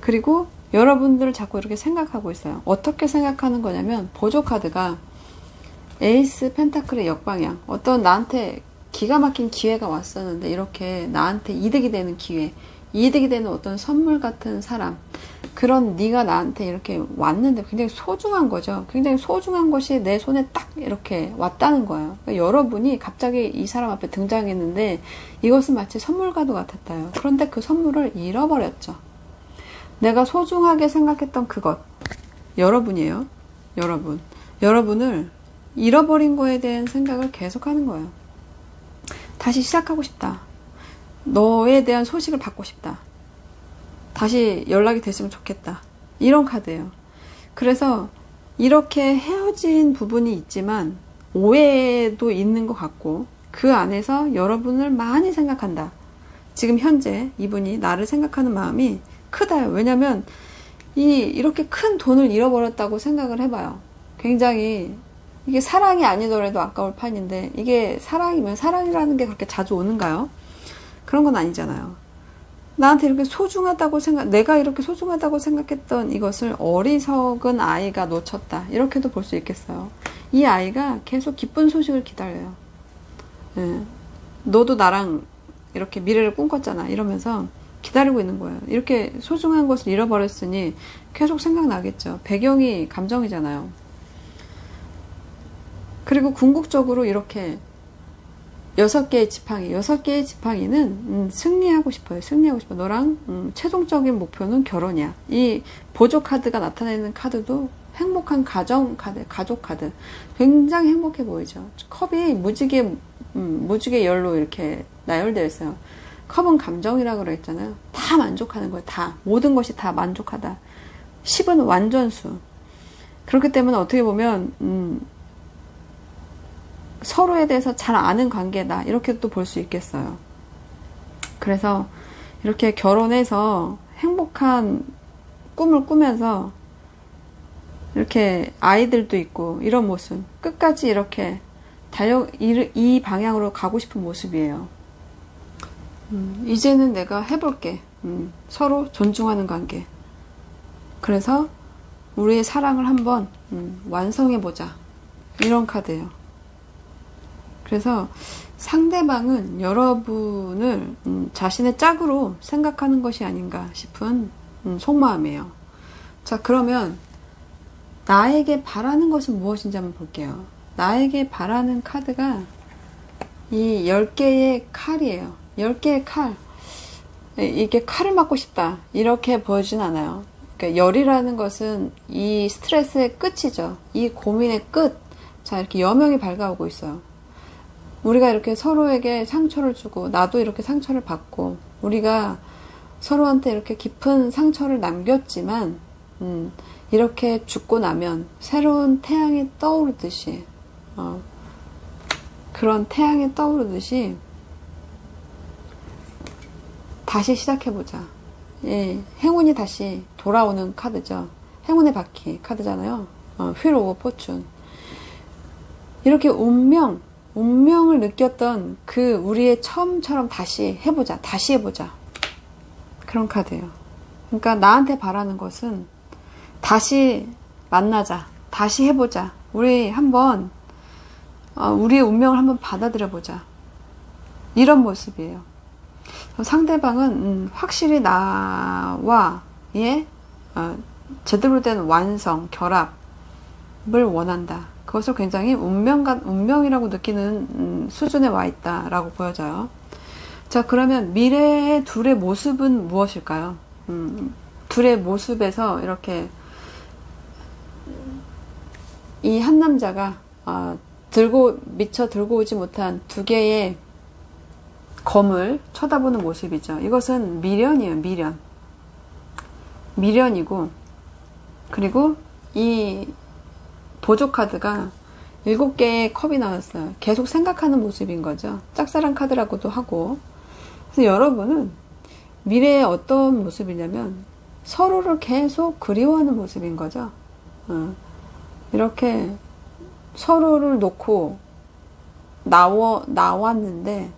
Speaker 1: 그리고 여러분들을 자꾸 이렇게 생각하고 있어요. 어떻게 생각하는 거냐면 보조 카드가 에이스 펜타클의 역방향. 어떤 나한테 기가 막힌 기회가 왔었는데 이렇게 나한테 이득이 되는 기회, 이득이 되는 어떤 선물 같은 사람, 그런 네가 나한테 이렇게 왔는데 굉장히 소중한 거죠. 굉장히 소중한 것이 내 손에 딱 이렇게 왔다는 거예요. 그러니까 여러분이 갑자기 이 사람 앞에 등장했는데 이것은 마치 선물과도 같았다요. 그런데 그 선물을 잃어버렸죠. 내가 소중하게 생각했던 그것, 여러분이에요. 여러분. 여러분을 잃어버린 거에 대한 생각을 계속하는 거예요. 다시 시작하고 싶다. 너에 대한 소식을 받고 싶다. 다시 연락이 됐으면 좋겠다. 이런 카드예요. 그래서 이렇게 헤어진 부분이 있지만 오해도 있는 것 같고 그 안에서 여러분을 많이 생각한다. 지금 현재 이분이 나를 생각하는 마음이 크다요. 왜냐면 이렇게 큰 돈을 잃어버렸다고 생각을 해봐요. 굉장히 이게 사랑이 아니더라도 아까울 판인데 이게 사랑이면 사랑이라는 게 그렇게 자주 오는가요? 그런 건 아니잖아요. 나한테 이렇게 소중하다고 내가 이렇게 소중하다고 생각했던 이것을 어리석은 아이가 놓쳤다. 이렇게도 볼 수 있겠어요. 이 아이가 계속 기쁜 소식을 기다려요. 예. 너도 나랑 이렇게 미래를 꿈꿨잖아. 이러면서 기다리고 있는 거예요. 이렇게 소중한 것을 잃어버렸으니 계속 생각나겠죠. 배경이 감정이잖아요. 그리고 궁극적으로 이렇게 6개의 지팡이는 승리하고 싶어요. 승리하고 싶어. 너랑 최종적인 목표는 결혼이야. 이 보조 카드가 나타내는 카드도 행복한 가정 카드, 가족 카드. 굉장히 행복해 보이죠. 컵이 무지개 열로 이렇게 나열되어 있어요. 컵은 감정이라고 그랬잖아요. 다 만족하는 거예요. 다. 모든 것이 다 만족하다. 10은 완전수. 그렇기 때문에 어떻게 보면 서로에 대해서 잘 아는 관계다. 이렇게 또 볼 수 있겠어요. 그래서 이렇게 결혼해서 행복한 꿈을 꾸면서 이렇게 아이들도 있고 이런 모습. 끝까지 이렇게 이 방향으로 가고 싶은 모습이에요. 이제는 내가 해볼게. 서로 존중하는 관계. 그래서 우리의 사랑을 한번 완성해보자. 이런 카드예요. 그래서 상대방은 여러분을 자신의 짝으로 생각하는 것이 아닌가 싶은 속마음이에요. 자, 그러면 나에게 바라는 것은 무엇인지 한번 볼게요. 나에게 바라는 카드가 이 10개의 칼이에요. 10개의 칼. 이게 칼을 맞고 싶다. 이렇게 보이진 않아요. 그러니까 열이라는 것은 이 스트레스의 끝이죠. 이 고민의 끝. 자, 이렇게 여명이 밝아오고 있어요. 우리가 이렇게 서로에게 상처를 주고 나도 이렇게 상처를 받고 우리가 서로한테 이렇게 깊은 상처를 남겼지만 이렇게 죽고 나면 새로운 태양이 떠오르듯이 그런 태양이 떠오르듯이 다시 시작해보자. 예, 행운이 다시 돌아오는 카드죠. 행운의 바퀴 카드잖아요. 휠 오브 포춘. 이렇게 운명을 느꼈던 그 우리의 처음처럼 다시 해보자. 그런 카드예요. 그러니까 나한테 바라는 것은 다시 만나자. 다시 해보자. 우리 한번 우리의 운명을 한번 받아들여보자. 이런 모습이에요. 상대방은 확실히 나와의 제대로 된 완성, 결합을 원한다. 그것을 굉장히 운명이라고 느끼는 수준에 와 있다라고 보여져요. 자, 그러면 미래의 둘의 모습은 무엇일까요? 둘의 모습에서 이렇게 이 한 남자가 미처 들고 오지 못한 2개의 검을 쳐다보는 모습이죠. 이것은 미련이에요. 미련이고, 그리고 이 보조 카드가 7개의 컵이 나왔어요. 계속 생각하는 모습인 거죠. 짝사랑 카드라고도 하고. 그래서 여러분은 미래에 어떤 모습이냐면 서로를 계속 그리워하는 모습인 거죠. 이렇게 서로를 놓고 나왔는데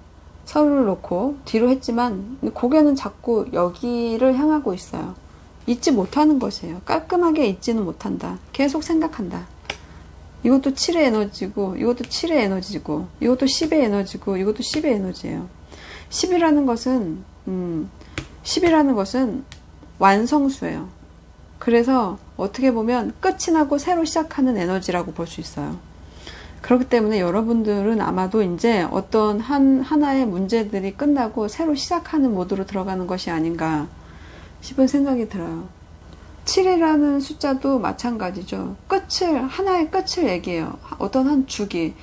Speaker 1: 서로를 놓고 뒤로 했지만 고개는 자꾸 여기를 향하고 있어요. 잊지 못하는 것이에요. 깔끔하게 잊지는 못한다. 계속 생각한다. 이것도 7의 에너지고, 이것도 7의 에너지고, 이것도 10의 에너지고, 이것도 10의 에너지예요. 10이라는 것은 완성수예요. 그래서 어떻게 보면 끝이 나고 새로 시작하는 에너지라고 볼 수 있어요. 그렇기 때문에 여러분들은 아마도 이제 어떤 하나의 문제들이 끝나고 새로 시작하는 모드로 들어가는 것이 아닌가 싶은 생각이 들어요. 7이라는 숫자도 마찬가지죠. 하나의 끝을 얘기해요. 어떤 한 주기.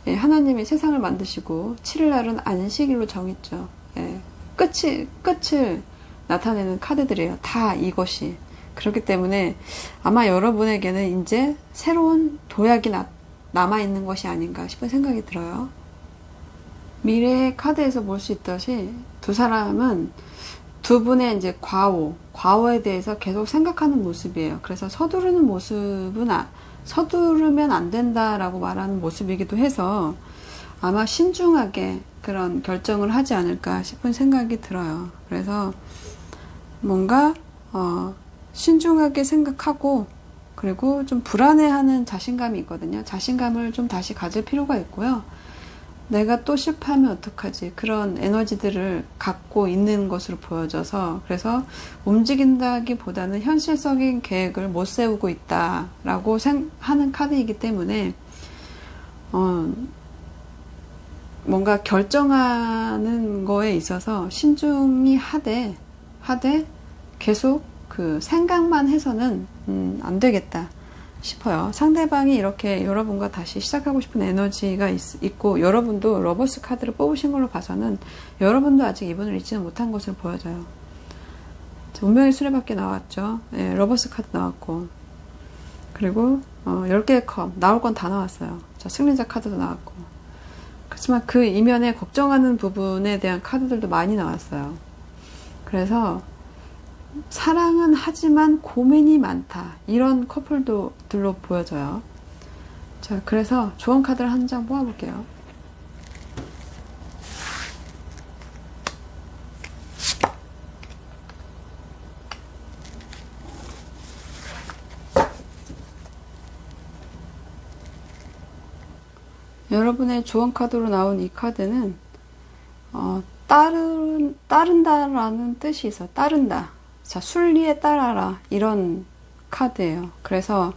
Speaker 1: 하나님이 세상을 만드시고 7일 날은 안식일로 정했죠. 끝을 나타내는 카드들이에요. 다 이것이. 그렇기 때문에 아마 여러분에게는 이제 새로운 도약이 남아있는 것이 아닌가 싶은 생각이 들어요. 미래의 카드에서 볼 수 있듯이 두 사람은 두 분의 이제 과오에 대해서 계속 생각하는 모습이에요. 그래서 서두르면 안 된다라고 말하는 모습이기도 해서 아마 신중하게 그런 결정을 하지 않을까 싶은 생각이 들어요. 그래서 뭔가 신중하게 생각하고 그리고 좀 불안해하는 자신감이 있거든요. 자신감을 좀 다시 가질 필요가 있고요. 내가 또 실패하면 어떡하지? 그런 에너지들을 갖고 있는 것으로 보여져서 그래서 움직인다기보다는 현실적인 계획을 못 세우고 있다라고 하는 카드이기 때문에 뭔가 결정하는 거에 있어서 신중히 하되 계속 그 생각만 해서는 안 되겠다 싶어요. 상대방이 이렇게 여러분과 다시 시작하고 싶은 에너지가 있고 여러분도 러버스 카드를 뽑으신 걸로 봐서는 여러분도 아직 이분을 잊지는 못한 것으로 보여져요. 운명의 수레바퀴 나왔죠. 러버스 카드 나왔고 그리고 10개의 컵 나올 건 다 나왔어요. 자, 승리자 카드도 나왔고 그렇지만 그 이면에 걱정하는 부분에 대한 카드들도 많이 나왔어요. 그래서 사랑은 하지만 고민이 많다. 이런 커플들로 보여져요. 자, 그래서 조언 카드를 한 장 뽑아볼게요. 여러분의 조언 카드로 나온 이 카드는 따른다라는 뜻이 있어. 따른다. 자, 순리에 따라라. 이런 카드예요. 그래서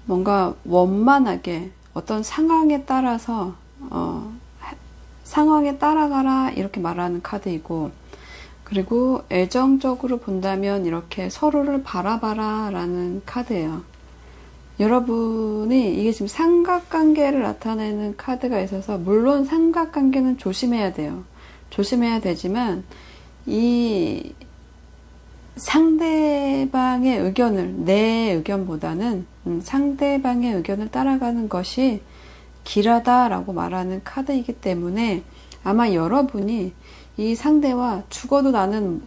Speaker 1: 뭔가 원만하게 어떤 상황에 따라서 상황에 따라가라 이렇게 말하는 카드이고 그리고 애정적으로 본다면 이렇게 서로를 바라봐라 라는 카드예요. 여러분이 이게 지금 삼각관계를 나타내는 카드가 있어서 물론 삼각관계는 조심해야 돼요. 조심해야 되지만 이 상대방의 의견을 내 의견보다는 상대방의 의견을 따라가는 것이 길하다라고 말하는 카드이기 때문에 아마 여러분이 이 상대와 죽어도 나는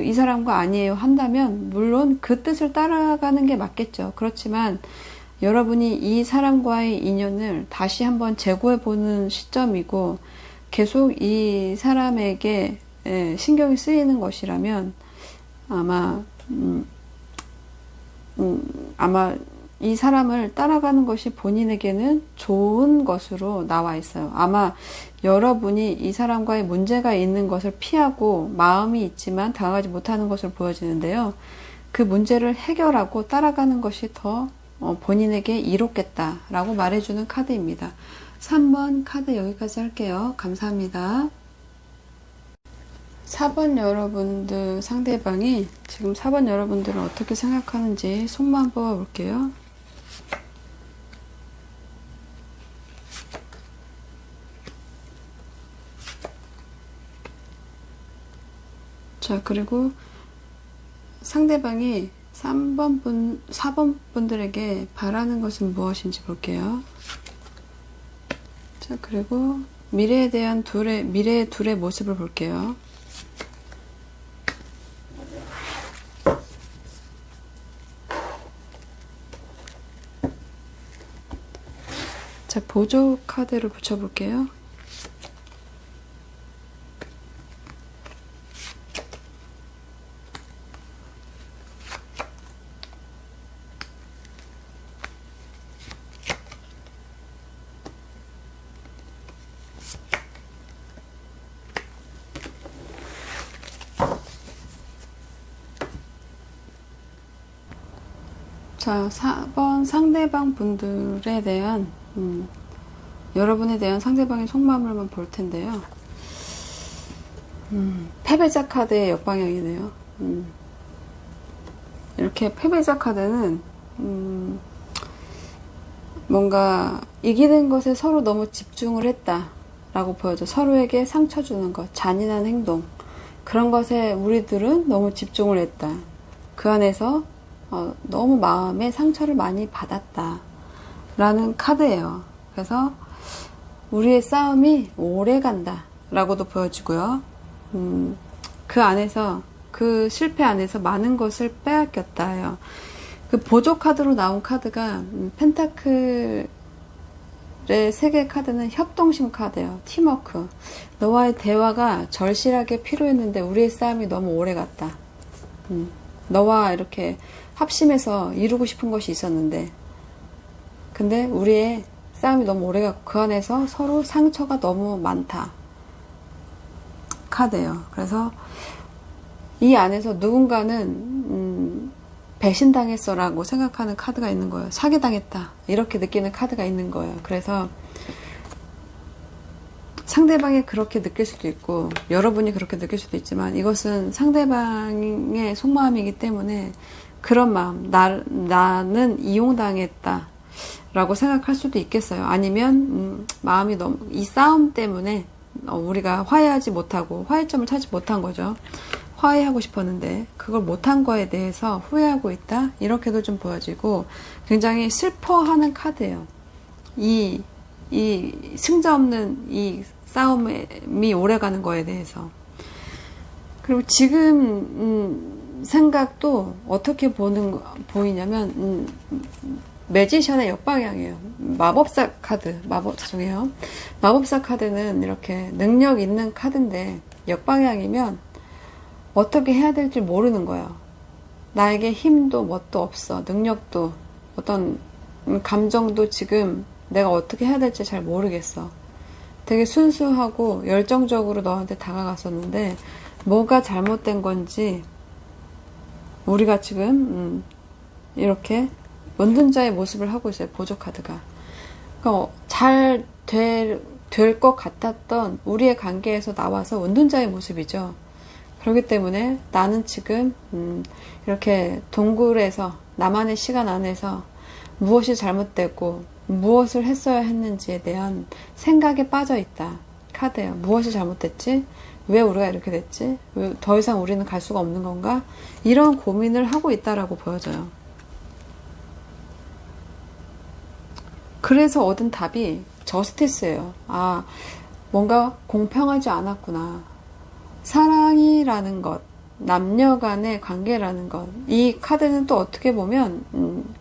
Speaker 1: 이 사람과 아니에요 한다면 물론 그 뜻을 따라가는 게 맞겠죠. 그렇지만 여러분이 이 사람과의 인연을 다시 한번 재고해 보는 시점이고 계속 이 사람에게 신경이 쓰이는 것이라면 아마 이 사람을 따라가는 것이 본인에게는 좋은 것으로 나와 있어요. 아마 여러분이 이 사람과의 문제가 있는 것을 피하고 마음이 있지만 당하지 못하는 것으로 보여지는데요. 그 문제를 해결하고 따라가는 것이 더 본인에게 이롭겠다라고 말해주는 카드입니다. 3번 카드 여기까지 할게요. 감사합니다. 4번 여러분들 상대방이 지금 4번 여러분들은 어떻게 생각하는지 손만 뽑아 볼게요. 자, 그리고 상대방이 4번 분들에게 바라는 것은 무엇인지 볼게요. 자, 그리고 미래에 대한 미래의 둘의 모습을 볼게요. 자, 보조 카드를 붙여볼게요. 자, 4번 상대방 분들에 대한 여러분에 대한 상대방의 속마음을 한번 볼 텐데요. 패배자 카드의 역방향이네요. 이렇게 패배자 카드는 뭔가 이기는 것에 서로 너무 집중을 했다 라고 보여져. 서로에게 상처 주는 것, 잔인한 행동, 그런 것에 우리들은 너무 집중을 했다. 그 안에서 너무 마음에 상처를 많이 받았다 라는 카드예요. 그래서 우리의 싸움이 오래 간다 라고도 보여지고요. 그 안에서, 그 실패 안에서 많은 것을 빼앗겼다예요. 그 보조 카드로 나온 카드가 펜타클의 3개 카드는 협동심 카드예요. 팀워크. 너와의 대화가 절실하게 필요했는데 우리의 싸움이 너무 오래 갔다. 너와 이렇게 합심해서 이루고 싶은 것이 있었는데, 근데 우리의 싸움이 너무 오래 갔고 그 안에서 서로 상처가 너무 많다 카드예요. 그래서 이 안에서 누군가는 배신당했어 라고 생각하는 카드가 있는 거예요. 사기당했다 이렇게 느끼는 카드가 있는 거예요. 그래서 상대방이 그렇게 느낄 수도 있고 여러분이 그렇게 느낄 수도 있지만, 이것은 상대방의 속마음이기 때문에 그런 마음, 나는 이용당했다 라고 생각할 수도 있겠어요. 아니면 마음이 너무 이 싸움 때문에 우리가 화해하지 못하고 화해점을 찾지 못한 거죠. 화해하고 싶었는데 그걸 못한 거에 대해서 후회하고 있다, 이렇게도 좀 보여지고 굉장히 슬퍼하는 카드예요. 이 승자 없는 이 싸움이 오래가는 거에 대해서. 그리고 지금 생각도 어떻게 보이냐면 매지션의 역방향이에요. 마법사 카드, 죄송해요. 마법사 카드는 이렇게 능력 있는 카드인데 역방향이면 어떻게 해야 될지 모르는 거예요. 나에게 힘도 뭣도 없어. 능력도, 어떤 감정도 지금 내가 어떻게 해야 될지 잘 모르겠어. 되게 순수하고 열정적으로 너한테 다가갔었는데 뭐가 잘못된 건지 우리가 지금 이렇게 은둔자의 모습을 하고 있어요. 보조 카드가. 그러니까 잘 될 것 같았던 우리의 관계에서 나와서 은둔자의 모습이죠. 그렇기 때문에 나는 지금 이렇게 동굴에서 나만의 시간 안에서 무엇이 잘못됐고 무엇을 했어야 했는지에 대한 생각에 빠져 있다 카드예요. 무엇이 잘못됐지? 왜 우리가 이렇게 됐지? 왜 더 이상 우리는 갈 수가 없는 건가? 이런 고민을 하고 있다라고 보여져요. 그래서 얻은 답이 저스티스예요. 아, 뭔가 공평하지 않았구나. 사랑이라는 것, 남녀 간의 관계라는 것, 이 카드는 또 어떻게 보면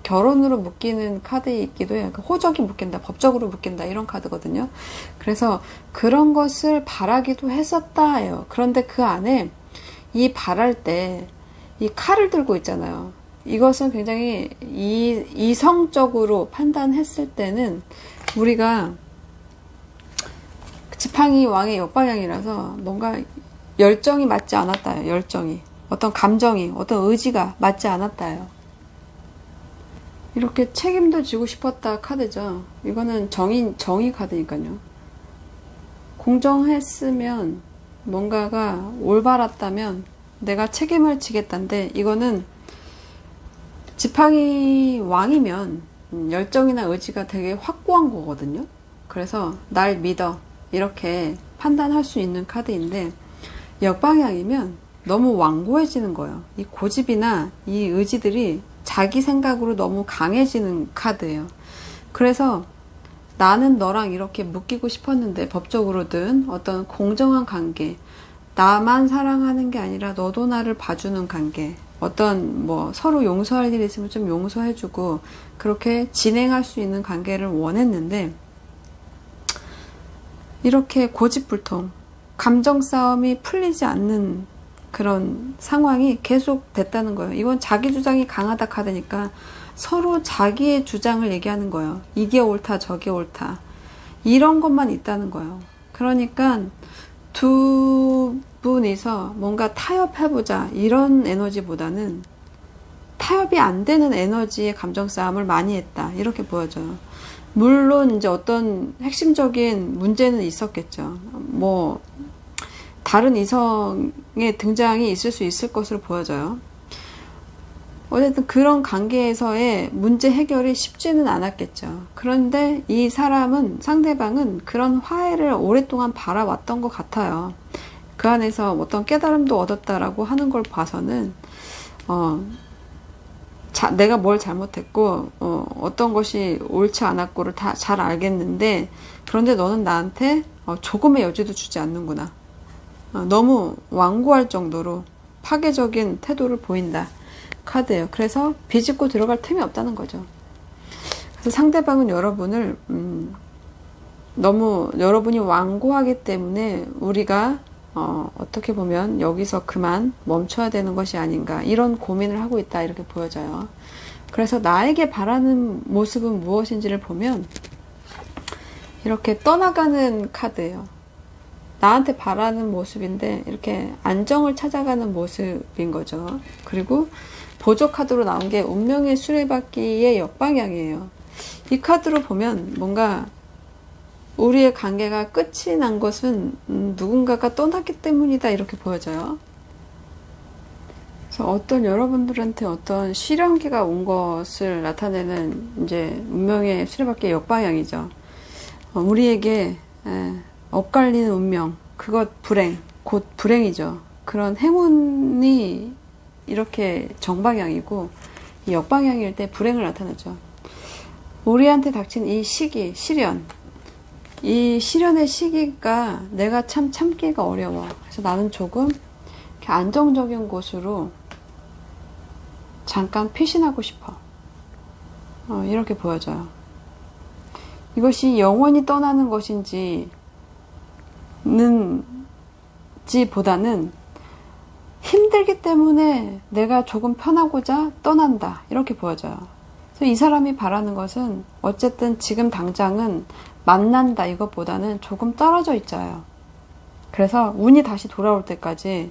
Speaker 1: 결혼으로 묶이는 카드이기도 해요. 그러니까 호적이 묶인다, 법적으로 묶인다, 이런 카드거든요. 그래서 그런 것을 바라기도 했었다예요. 그런데 그 안에 이 바랄 때 이 칼을 들고 있잖아요. 이것은 굉장히 이성적으로 판단했을 때는 우리가 지팡이 왕의 역방향이라서 뭔가 열정이 맞지 않았다요. 열정이, 어떤 감정이, 어떤 의지가 맞지 않았다요. 이렇게 책임도 지고 싶었다 카드죠. 이거는 정의 카드니까요. 공정했으면, 뭔가가 올바랐다면 내가 책임을 지겠다는데, 이거는 지팡이 왕이면 열정이나 의지가 되게 확고한 거거든요. 그래서 날 믿어, 이렇게 판단할 수 있는 카드인데, 역방향이면 너무 완고해지는 거예요. 이 고집이나 이 의지들이 자기 생각으로 너무 강해지는 카드예요. 그래서 나는 너랑 이렇게 묶이고 싶었는데, 법적으로든 어떤 공정한 관계, 나만 사랑하는 게 아니라 너도 나를 봐주는 관계, 어떤 서로 용서할 일이 있으면 좀 용서해주고 그렇게 진행할 수 있는 관계를 원했는데, 이렇게 고집불통, 감정 싸움이 풀리지 않는 그런 상황이 계속 됐다는 거예요. 이건 자기 주장이 강하다 카드니까 서로 자기의 주장을 얘기하는 거예요. 이게 옳다, 저게 옳다. 이런 것만 있다는 거예요. 그러니까 두 분이서 뭔가 타협해보자 이런 에너지보다는 타협이 안 되는 에너지의 감정 싸움을 많이 했다. 이렇게 보여져요. 물론 이제 어떤 핵심적인 문제는 있었겠죠. 뭐 다른 이성의 등장이 있을 수 있을 것으로 보여져요. 어쨌든 그런 관계에서의 문제 해결이 쉽지는 않았겠죠. 그런데 이 사람은, 상대방은 그런 화해를 오랫동안 바라왔던 것 같아요. 그 안에서 어떤 깨달음도 얻었다라고 하는 걸 봐서는 내가 뭘 잘못했고 어떤 것이 옳지 않았고를 다 잘 알겠는데, 그런데 너는 나한테 조금의 여지도 주지 않는구나. 너무 완고할 정도로 파괴적인 태도를 보인다 카드예요. 그래서 비집고 들어갈 틈이 없다는 거죠. 그래서 상대방은 여러분을 너무 여러분이 완고하기 때문에 우리가 어떻게 보면 여기서 그만 멈춰야 되는 것이 아닌가, 이런 고민을 하고 있다, 이렇게 보여져요. 그래서 나에게 바라는 모습은 무엇인지를 보면 이렇게 떠나가는 카드예요. 나한테 바라는 모습인데 이렇게 안정을 찾아가는 모습인 거죠. 그리고 보조 카드로 나온 게 운명의 수레바퀴의 역방향이에요. 이 카드로 보면 뭔가 우리의 관계가 끝이 난 것은 누군가가 떠났기 때문이다, 이렇게 보여져요. 그래서 어떤 여러분들한테 어떤 시련기가 온 것을 나타내는 이제 운명의 수레바퀴의 역방향이죠. 우리에게 엇갈리는 운명, 그것 불행, 곧 불행이죠. 그런 행운이 이렇게 정방향이고 이 역방향일 때 불행을 나타내죠. 우리한테 닥친 이 시기, 시련, 이 시련의 시기가 내가 참 참기가 어려워. 그래서 나는 조금 이렇게 안정적인 곳으로 잠깐 피신하고 싶어. 이렇게 보여져요. 이것이 영원히 떠나는 것인지 보다는 힘들기 때문에 내가 조금 편하고자 떠난다, 이렇게 보여져요. 그래서 이 사람이 바라는 것은 어쨌든 지금 당장은 만난다 이것보다는 조금 떨어져 있자요. 그래서 운이 다시 돌아올 때까지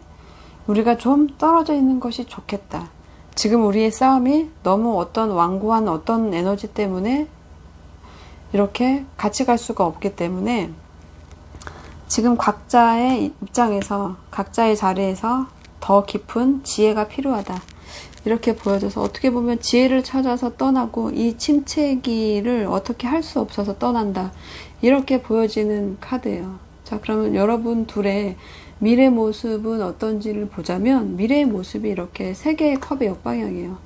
Speaker 1: 우리가 좀 떨어져 있는 것이 좋겠다. 지금 우리의 싸움이 너무 어떤 완고한 어떤 에너지 때문에 이렇게 같이 갈 수가 없기 때문에 지금 각자의 입장에서, 각자의 자리에서 더 깊은 지혜가 필요하다, 이렇게 보여져서 어떻게 보면 지혜를 찾아서 떠나고 이 침체기를 어떻게 할 수 없어서 떠난다, 이렇게 보여지는 카드예요. 자, 그러면 여러분 둘의 미래 모습은 어떤지를 보자면 미래의 모습이 이렇게 세 개의 컵의 역방향이에요.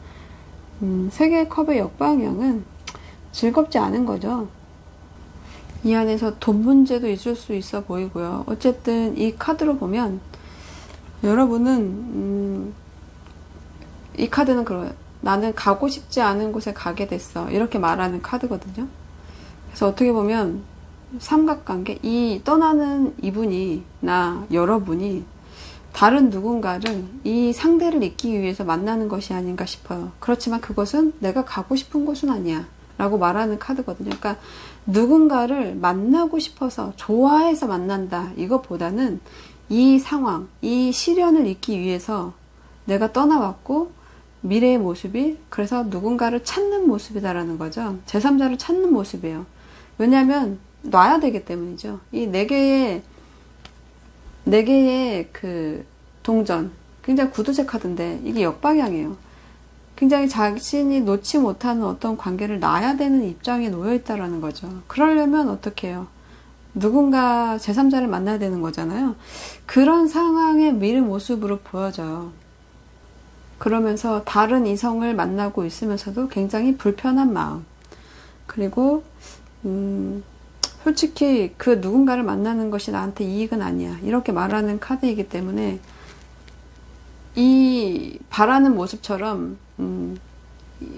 Speaker 1: 세 개의 컵의 역방향은 즐겁지 않은 거죠. 이 안에서 돈 문제도 있을 수 있어 보이고요. 어쨌든 이 카드로 보면 여러분은 이 카드는 그래요. 나는 가고 싶지 않은 곳에 가게 됐어, 이렇게 말하는 카드거든요. 그래서 어떻게 보면 삼각관계, 이 떠나는 이분이, 여러분이 다른 누군가를, 이 상대를 잊기 위해서 만나는 것이 아닌가 싶어요. 그렇지만 그것은 내가 가고 싶은 곳은 아니야 라고 말하는 카드거든요. 그러니까 누군가를 만나고 싶어서, 좋아해서 만난다 이것보다는 이 상황, 이 시련을 잊기 위해서 내가 떠나왔고 미래의 모습이 그래서 누군가를 찾는 모습이다라는 거죠. 제3자를 찾는 모습이에요. 왜냐하면 놔야 되기 때문이죠. 이 네 개의 그 동전, 굉장히 구두쇠 카드인데 이게 역방향이에요. 굉장히 자신이 놓지 못하는 어떤 관계를 놔야 되는 입장에 놓여 있다라는 거죠. 그러려면 어떻게 해요? 누군가 제3자를 만나야 되는 거잖아요. 그런 상황의 미래 모습으로 보여져요. 그러면서 다른 이성을 만나고 있으면서도 굉장히 불편한 마음, 그리고 솔직히 그 누군가를 만나는 것이 나한테 이익은 아니야, 이렇게 말하는 카드이기 때문에 이 바라는 모습처럼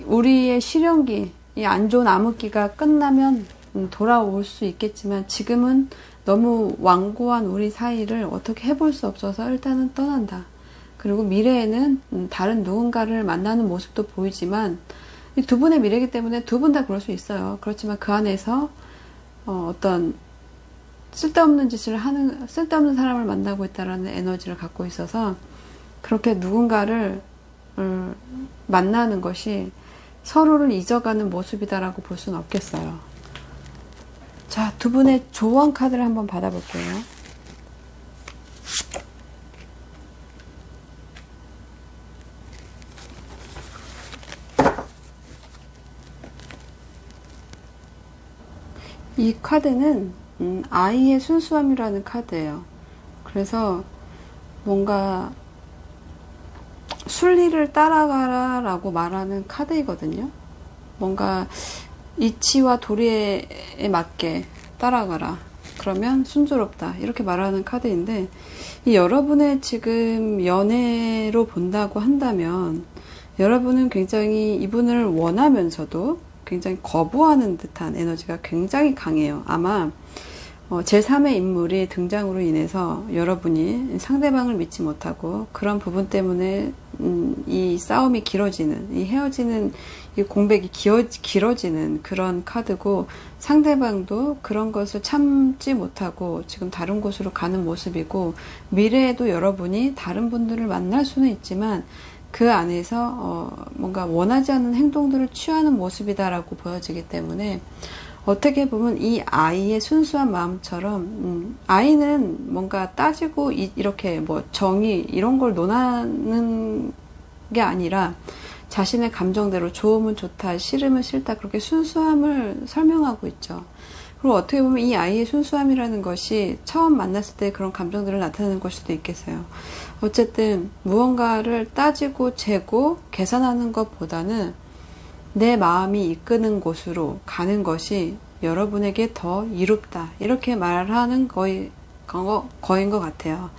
Speaker 1: 우리의 시련기, 이 안 좋은 암흑기가 끝나면 돌아올 수 있겠지만 지금은 너무 완고한 우리 사이를 어떻게 해볼 수 없어서 일단은 떠난다. 그리고 미래에는 다른 누군가를 만나는 모습도 보이지만 이 두 분의 미래이기 때문에 두 분 다 그럴 수 있어요. 그렇지만 그 안에서 어떤 쓸데없는 짓을 하는, 쓸데없는 사람을 만나고 있다라는 에너지를 갖고 있어서 그렇게 누군가를 만나는 것이 서로를 잊어가는 모습이다라고 볼 수는 없겠어요. 자, 두 분의 조언 카드를 한번 받아볼게요. 이 카드는 아이의 순수함이라는 카드예요. 그래서 뭔가 순리를 따라가라 라고 말하는 카드이거든요. 뭔가 이치와 도리에 맞게 따라가라. 그러면 순조롭다. 이렇게 말하는 카드인데, 이 여러분의 지금 연애로 본다고 한다면, 여러분은 굉장히 이분을 원하면서도 굉장히 거부하는 듯한 에너지가 굉장히 강해요. 아마 제3의 인물이 등장으로 인해서 여러분이 상대방을 믿지 못하고 그런 부분 때문에 이 싸움이 길어지는, 이 헤어지는, 이 공백이 길어지는 그런 카드고, 상대방도 그런 것을 참지 못하고 지금 다른 곳으로 가는 모습이고, 미래에도 여러분이 다른 분들을 만날 수는 있지만 그 안에서 뭔가 원하지 않는 행동들을 취하는 모습이다라고 보여지기 때문에, 어떻게 보면 이 아이의 순수한 마음처럼 아이는 뭔가 따지고 이렇게 뭐 정의 이런 걸 논하는 게 아니라 자신의 감정대로 좋으면 좋다, 싫으면 싫다, 그렇게 순수함을 설명하고 있죠. 그리고 어떻게 보면 이 아이의 순수함이라는 것이 처음 만났을 때 그런 감정들을 나타내는 걸 수도 있겠어요. 어쨌든 무언가를 따지고 재고 계산하는 것보다는 내 마음이 이끄는 곳으로 가는 것이 여러분에게 더 이롭다. 이렇게 말하는 거인 것 같아요.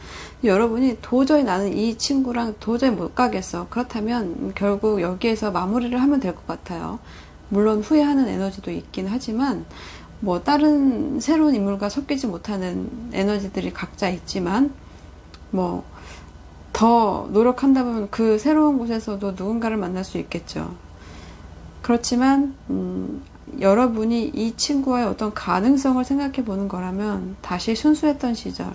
Speaker 1: 여러분이 도저히 나는 이 친구랑 도저히 못 가겠어. 그렇다면 결국 여기에서 마무리를 하면 될 것 같아요. 물론 후회하는 에너지도 있긴 하지만 뭐 다른 새로운 인물과 섞이지 못하는 에너지들이 각자 있지만 뭐 더 노력한다 보면 그 새로운 곳에서도 누군가를 만날 수 있겠죠. 그렇지만 여러분이 이 친구와의 어떤 가능성을 생각해 보는 거라면 다시 순수했던 시절,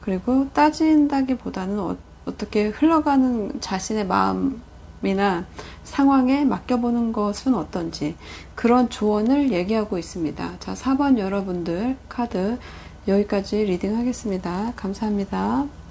Speaker 1: 그리고 따진다기보다는 어떻게 흘러가는 자신의 마음이나 상황에 맡겨보는 것은 어떤지, 그런 조언을 얘기하고 있습니다. 자, 4번 여러분들 카드 여기까지 리딩 하겠습니다. 감사합니다.